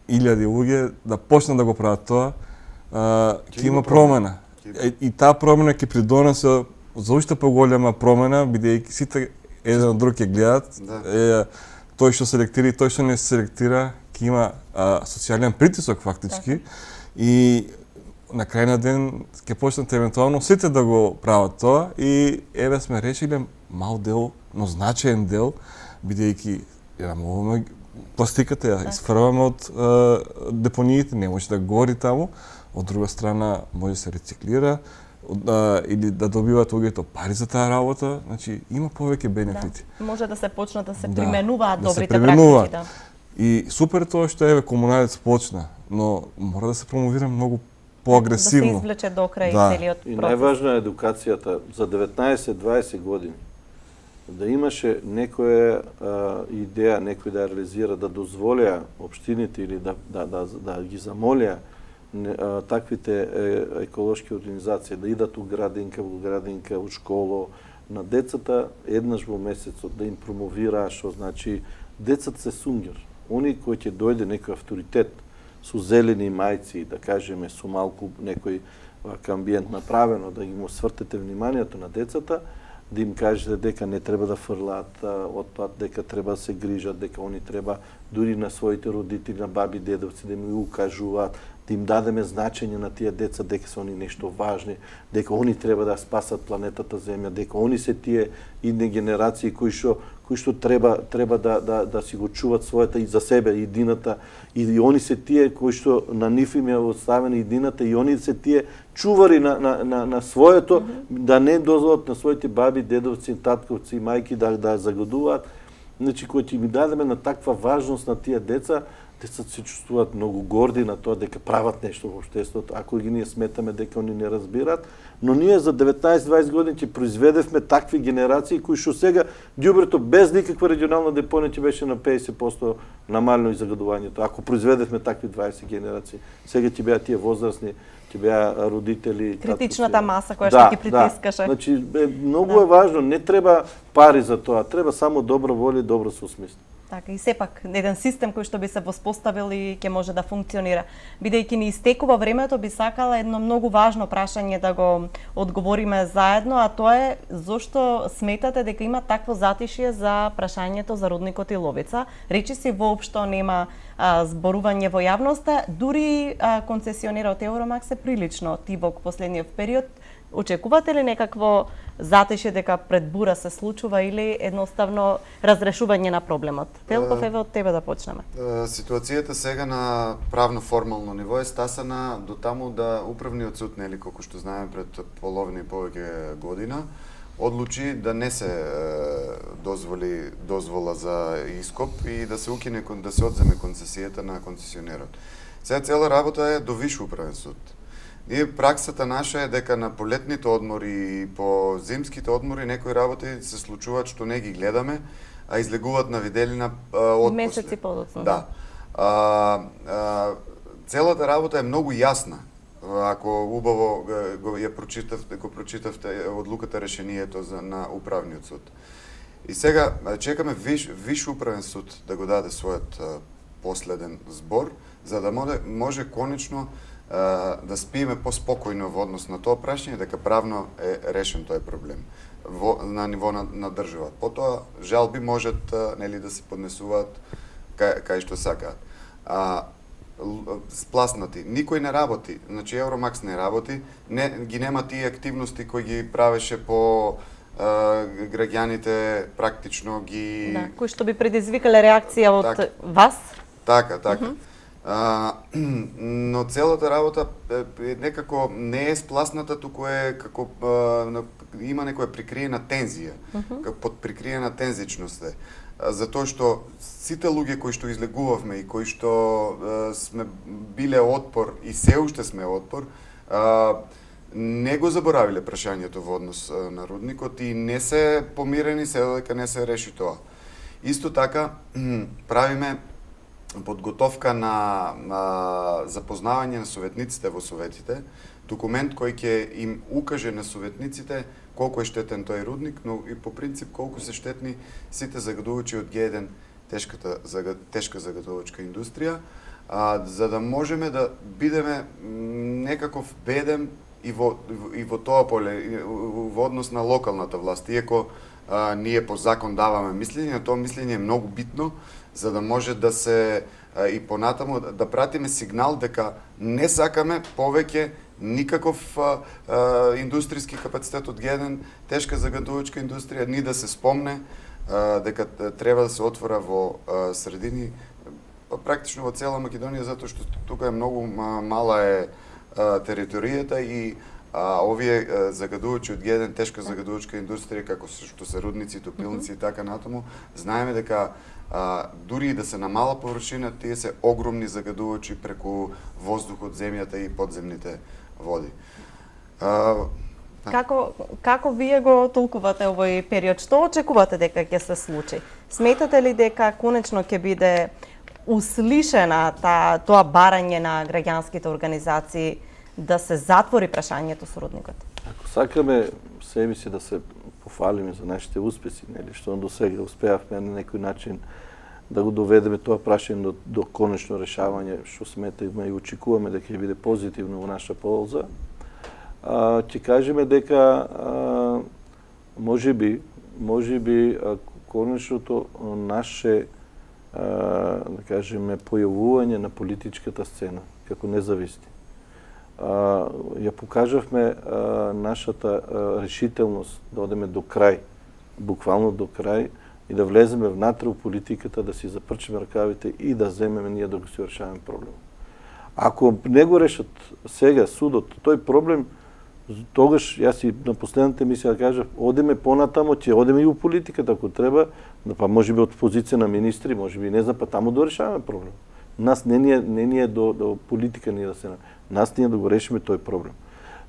илјади луѓе да почнат да го прават тоа, ќе има промена. И таа промена ќе придонесе за уште поголема промена, бидејќи сите еден од друг ќе гледат, тој што селектира и тој што не селектира, ќе има социјален притисок фактички и на крај на ден ќе почнат евентуално сите да го прават тоа и еве сме решиле мал дел, но значаен дел, бидејќи можеме пластиката ја изфрваме од депониите, не може да гори таму, од друга страна може да се рециклира, или да добиваат луѓето пари за таа работа, значи има повеќе бенефити. Да. Може да се почнат да се применуваат добрите применуваат. практики, И супер тоа што еве Комунарец почна, но мора да се промовира многу поагресивно. Да се извлече до крај целиот процес. И најважна е едукацијата за 19-20 години. Да имаше некоја идеја, некој да реализира, да дозволеа општините или да ги замолеа таквите еколошки организации да идат у градинка, у школо, на децата еднаш во месецот да им промовира, што значи децата се сунгер. Они кои ќе дојде некој авторитет со зелени мајци, да кажеме со малку некој амбиент направено, да ги му свртете вниманието на децата, да им кажете дека не треба да фрлаат отпад, дека треба да се грижат, дека они треба дури на своите родители, на баби, дедовци да им укажуваат, да им дадеме значење на тие деца, дека се они нешто важни, дека они треба да спасат планетата Земја, дека они се тие идни генерации кои што треба да си го чуват својата и за себе идината, и они се тие кои што на нив им е оставена идината и они се тие чувари на своето, да не дозволат на своите баби, дедовци, татковци и мајки да загадуваат. Значи, кој ќе ми дадеме на таква важност на тие деца, децата се чувствуваат многу горди на тоа дека прават нешто во општеството, ако ги ние сметаме дека они не разбираат, но ние за 19-20 години ќе произведевме такви генерации кои што сега ѓубрето без никаква регионална депонија ќе беше на 50% намалено и загадувањето. Ако произведевме такви 20 генерации, сега ќе беа тие возрастни, ќе беа родители, критичната маса која што ги притискаше. Значи многу е важно, не треба пари за тоа, треба само добра воља и добро соусмисление. Така, и сепак, еден систем кој што би се воспоставил и ќе може да функционира. Бидејќи ни истекува времето, би сакала едно многу важно прашање да го одговориме заедно, а тоа е зошто сметате дека има такво затишје за прашањето за рудникот Иловица? Речиси воопшто нема зборување во јавноста, дури концесионерот Евромакс е прилично тивок последниот период. Очекувате ли некакво затишје дека пред бура се случува или едноставно разрешување на проблемот? Телков, еве од тебе да почнеме. Ситуацијата сега на правно-формално ниво е стасана до таму да управниот суд, нели, колку што знаеме пред половина и повеќе година, одлучи да не се дозволи дозвола за ископ и да се укине, да се одземе концесијата на концесионерот. Сега цела работа е до Виш управен суд. Ние праксата наша е дека на полетните одмори и по зимските одмори некои работи се случуваат што не ги гледаме, а излегуваат на виделина отпосле. Месеци подоцна. Да. Целата работа е многу јасна. Ако убаво го прочитавте одлуката решението на управниот суд. И сега чекаме виш управен суд да го даде својот последен збор, за да може конечно да спиеме поспокојно во однос на тоа прашање, дека правно е решен тој проблем на ниво на држава. Потоа жалби можат нели да се поднесуваат кај што сакаат. Спласнати. Никој не работи. Значи Евромакс не работи, ги нема тие активности кои ги правеше по граѓаните, практично ги... Да, кои што би предизвикале реакција од вас? Така. Но целата работа некако не е спласната, туку е како има некоја прикриена тензија, под прикриена тензичност е. Затоа што сите луѓе кои што излегувавме и кои што сме биле отпор и се уште сме отпор, не го заборавиле прашањето во однос на рудникот и не се помирени се додека не се реши тоа. Исто така правиме подготовка на запознавање на советниците во советите, документ кој ќе им укаже на советниците колку е штетен тој рудник, но и по принцип колку се штетни сите загадувачи од Г1, тешка загадувачка индустрија, за да можеме да бидеме некаков бедем и во тоа поле, во однос на локалната власт. Иако ние по закон даваме мислење, тоа мислење е многу битно, за да може да се и понатаму да пратиме сигнал дека не сакаме повеќе никаков индустријски капацитет од Г1, тешка загадувачка индустрија, ни да се спомне дека треба да се отвора во средини, практично во цела Македонија, затоа што тука е многу мала е територијата и овие загадувачи од Г1, тешка загадувачка индустрија, како што се рудници, топилници и така натаму, знаеме дека дури и да се на мала површина, тие се огромни загадувачи преку воздухот, земјата и подземните води. Како вие го толкувате овој период? Што очекувате дека ќе се случи? Сметате ли дека конечно ќе биде услишена тоа барање на граѓанските организации да се затвори прашањето со рудникот? Ако сакаме себе си да се пофалиме за нашите успеси, нели, што до сега успеавме на некој начин да го доведеме тоа прашање до конечно решавање, што сметаме и очекуваме дека ќе биде позитивно во наша полза, ќе кажеме дека може би конечното наше да кажеме појавување на политичката сцена како независни. Ја покажавме нашата решителност да одеме до крај, буквално до крај, и да влеземе внатре у политиката, да си запрчиме ракавите и да земеме ние да го си решаваме проблем. Ако не го решат сега судот, тој проблем, тогаш, јас и на последната емисија кажав, одеме понатамо, ќе одеме и у политиката, ако треба, па може би од позиција на министри, може би не знам, па таму да решаваме проблем. Нас не ни е до политика ние да се... Нас ние да го решиме тој проблем.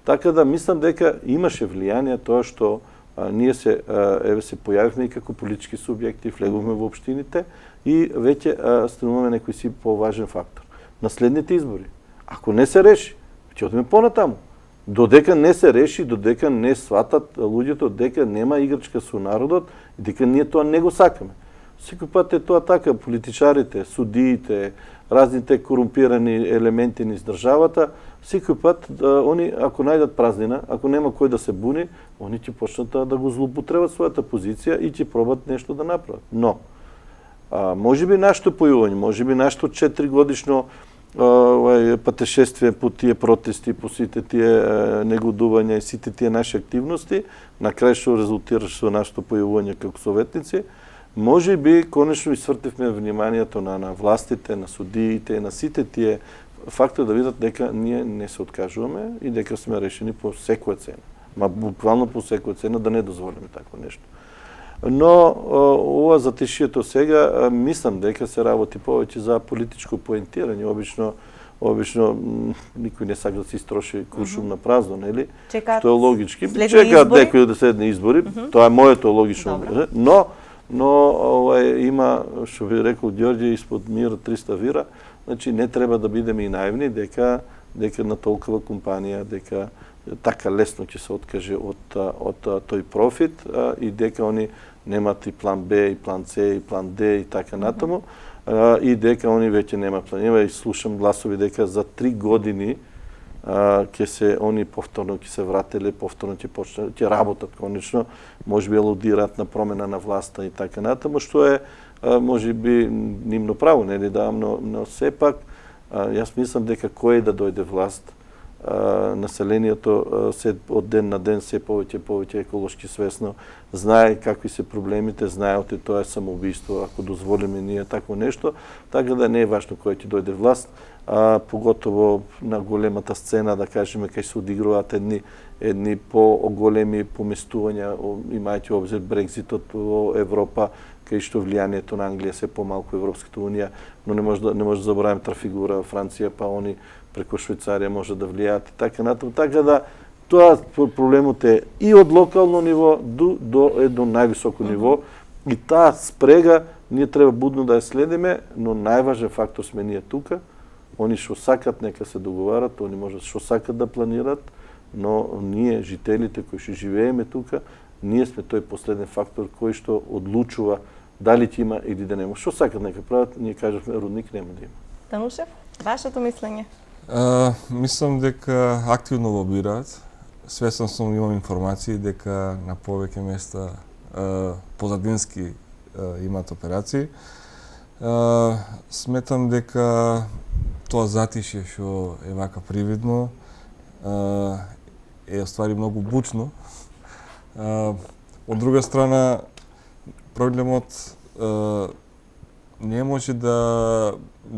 Така да, мислам дека имаше влијание тоа што ние се појавивме и како политички субјекти, влегувме во општините и веќе стануваме некој си поважен фактор. На следните избори, ако не се реши, ќе одиме понатаму. Додека не се реши, додека не сватат луѓето дека нема играчка со народот и дека ние тоа не го сакаме. Секој пат е тоа така, политичарите, судиите, разните корумпирани елементи низ државата, секој пат они ако најдат празнина, ако нема кој да се буни, они ќе почнат да го злоупотребат својата позиција и ќе пробат нешто да направат. Но може би нашето појување, може би нашето 4-годишно патешествие по тие протести, по сите тие негодувања и сите тие наши активности, на крај што резултираше со нашето појување како советници, може би конечно свртивме вниманието на властите, на судиите, на сите тие фактори да видат дека ние не се откажуваме и дека сме решени по секоја цена. Буквално по секоја цена да не дозволиме такво нешто. Но ова затишието сега, мислам дека се работи повеќе за политичко поентирање. Обично обично никој не сака да се истроши куршум на празно, нели? Чекаат Што е логички. следни Чекаат избори? некои да следни избори, тоа е моето логично. Добро. Но има, што би рекол Ѓорѓе, испод мира 300 вира, значи не треба да бидеме и наивни дека на толкова компанија, дека така лесно ќе се откаже од тој профит и дека они немат и план Б, и план С, и план Д и така натаму, и дека они веќе нема план. Ева и слушам гласови дека за 3 години они повторно ќе се врателе, повторно ќе работат конечно, можеби алудираат на промена на власта и така натаму, што е можеби нивно право, нели да, но сепак јас мислам дека кој да дојде власт, населението се од ден на ден се повеќе еколошки свесно, знае какви се проблемите, знае оти тоа е самоубиство, ако дозволиме ние такво нешто, така да не е важно кој ќе дојде власт, поготово на големата сцена, да кажеме, кај се одигруваат едни по-големи поместувања, имајќи обзир Брекзитот во Европа, кај што влијанието на Англија се помалку Европската унија, но не може да забораваме трафигура Франција, па они преку Швајцарија може да влијаат и така натаму. Така да тоа проблемот е и од локално ниво до едно највисоко ниво и таа спрега ние треба будно да ја следиме, но најважен фактор сме ние тука. Они што сакат нека се договарат, они можат што сакат да планират, но ние жителите кои што живееме тука, ние сме тој последен фактор кој што одлучува дали ќе има или да нема. Што сакат нека прават, ние кажавме рудник нема да има. Танушев, вашето мислење? Мислам дека активно лобираат. Свесен сум, имам информации дека на повеќе места позадински имаат операции. Сметам дека тоа затишје што е вака привидно е оствари многу бучно. Од друга страна, проблемот не може да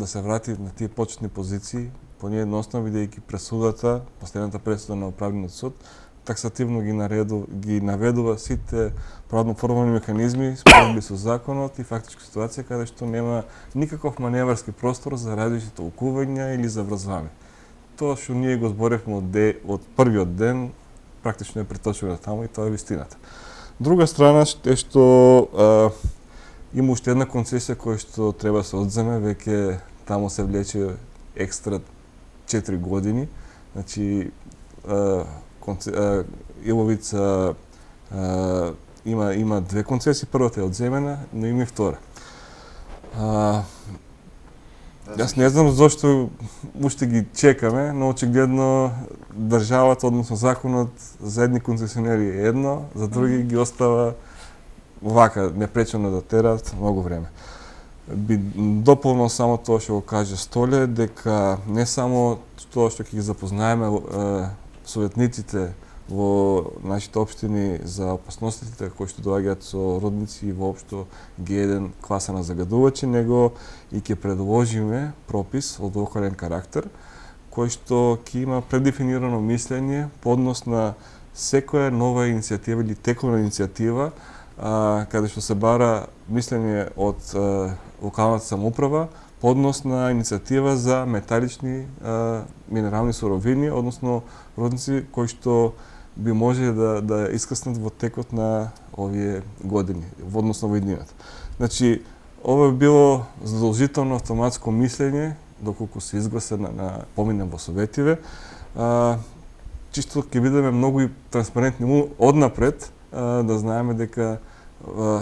се врати на тие почетни позиции, по неедноставно бидејќи пресудата, последната пресуда на Управниот суд, таксативно ги наведува сите правно-формални механизми споредби со законот и фактичка ситуација каде што нема никаков маневарски простор за различни толкувања или за врзване. Тоа што ние го зборевме од првиот ден, практично е преточено таму и тоа е вистината. Друга страна е што има уште една концесија која што треба да се одземе, веќе таму се влече екстра 4 години. Значи, Иловица има 2 концесии, првата е одземена, но има и втора. Јас не знам зошто уште ги чекаме, но очигледно државата, односно законот за едни концесионери е едно, за други ги остава вака, непречено да терат многу време. Би дополнил само тоа што го каже Столе, дека не само тоа што ќе ги запознаеме советниците во нашите општини за опасностите кои што доаѓаат со рудници и воопшто Г1 класа на загадувачи, него и ќе предложиме пропис од локален карактер, кој што ќе има предефинирано мислење по однос на секоја нова иницијатива или тековна иницијатива, каде што се бара мислење од локалната самоуправа по однос на иницијатива за металични минерални суровини, односно рудници кои што би може да искаснат во текот на овие години, односно во иднината. Значи, ова би било задолжително автоматско мислење, доколку се изгласа на помине во советиве. Чисто ќе бидеме многу и транспарентни однапред, да знаеме дека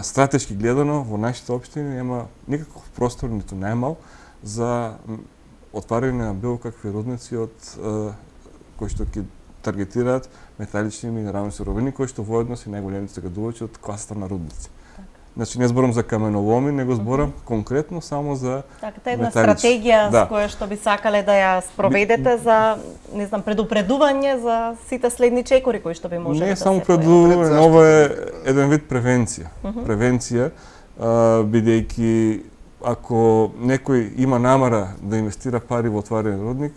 стратешки гледано во нашите општини нема никаков простор, ниту најмал, за отварање на било какви рудници кои што ќе таргетираат металични минерални суровини, кои што воедно се најголемите загадувачи од класата на рудници. Значи не зборам за каменоломи, него зборам конкретно само за Така, една стратегија с која што би сакале да ја спроведете за, не знам, предупредување за сите следни чекори кои што би можеле да се појават. Не само предупредување, ова е еден вид превенција. Превенција, бидејќи ако некој има намера да инвестира пари во отварен рудник,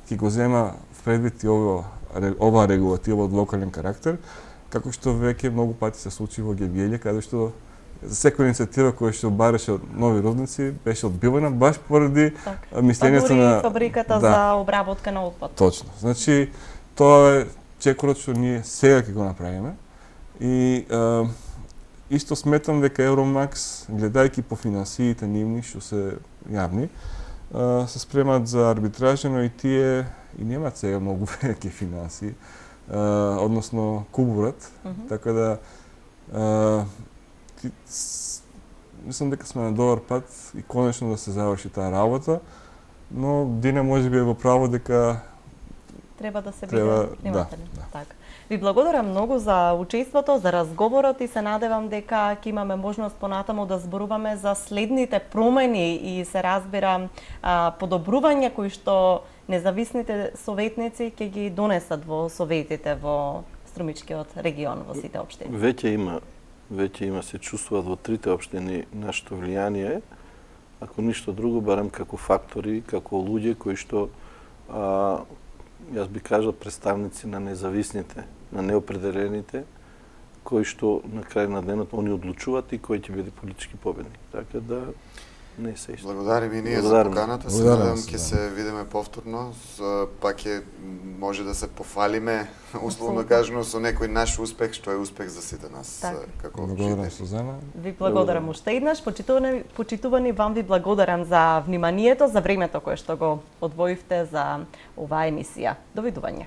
ќе го зема предвид и ова регулатива од локален карактер, како што веќе многу пати се случи во Гевјелје, каде што секоја иницијатива која што бараше од нови родници беше одбивана баш поради мислењето дури на фабриката за обработка на отпад. Точно. Значи тоа е чекорот што ние сега ќе го направиме и исто сметам дека Евромакс, гледајќи по финансиите нивни што се јавни, се спремат за арбитража, но и тие и немаат сега многу велики финансии, односно кубурат, така да мислам дека сме на добар пат и конечно да се заврши таа работа, но Дина можеби е во право дека треба да се Треба, биде внимателен. да. Така. Ви благодарам многу за учеството, за разговорот и се надевам дека ќе имаме можност понатаму да зборуваме за следните промени и се разбира подобрувања кои што независните советници ќе ги донесат во советите во Струмичкиот регион, во сите општини. Веќе има се чувствуваат во трите општини нашето влијание, ако ништо друго, барем како фактори, како луѓе кои што јас би кажал представници на независните, на неопределените, кои што на крај на денот они одлучуваат и кој ќе биде политички победник. Така да не се исто. Благодарим и ние за Благодарам. поканата. Се Благодарам надевам се, ќе да. се видиме повторно, пак ќе може да се пофалиме, условно кажано, со некој наш успех, што е успех за сите нас Така. како благодарам жители. Сузана. Ви благодарам уште еднаш. Почитувани вам ви благодарам за вниманието, за времето кое што го одвоивте за оваа емисија. Довидување.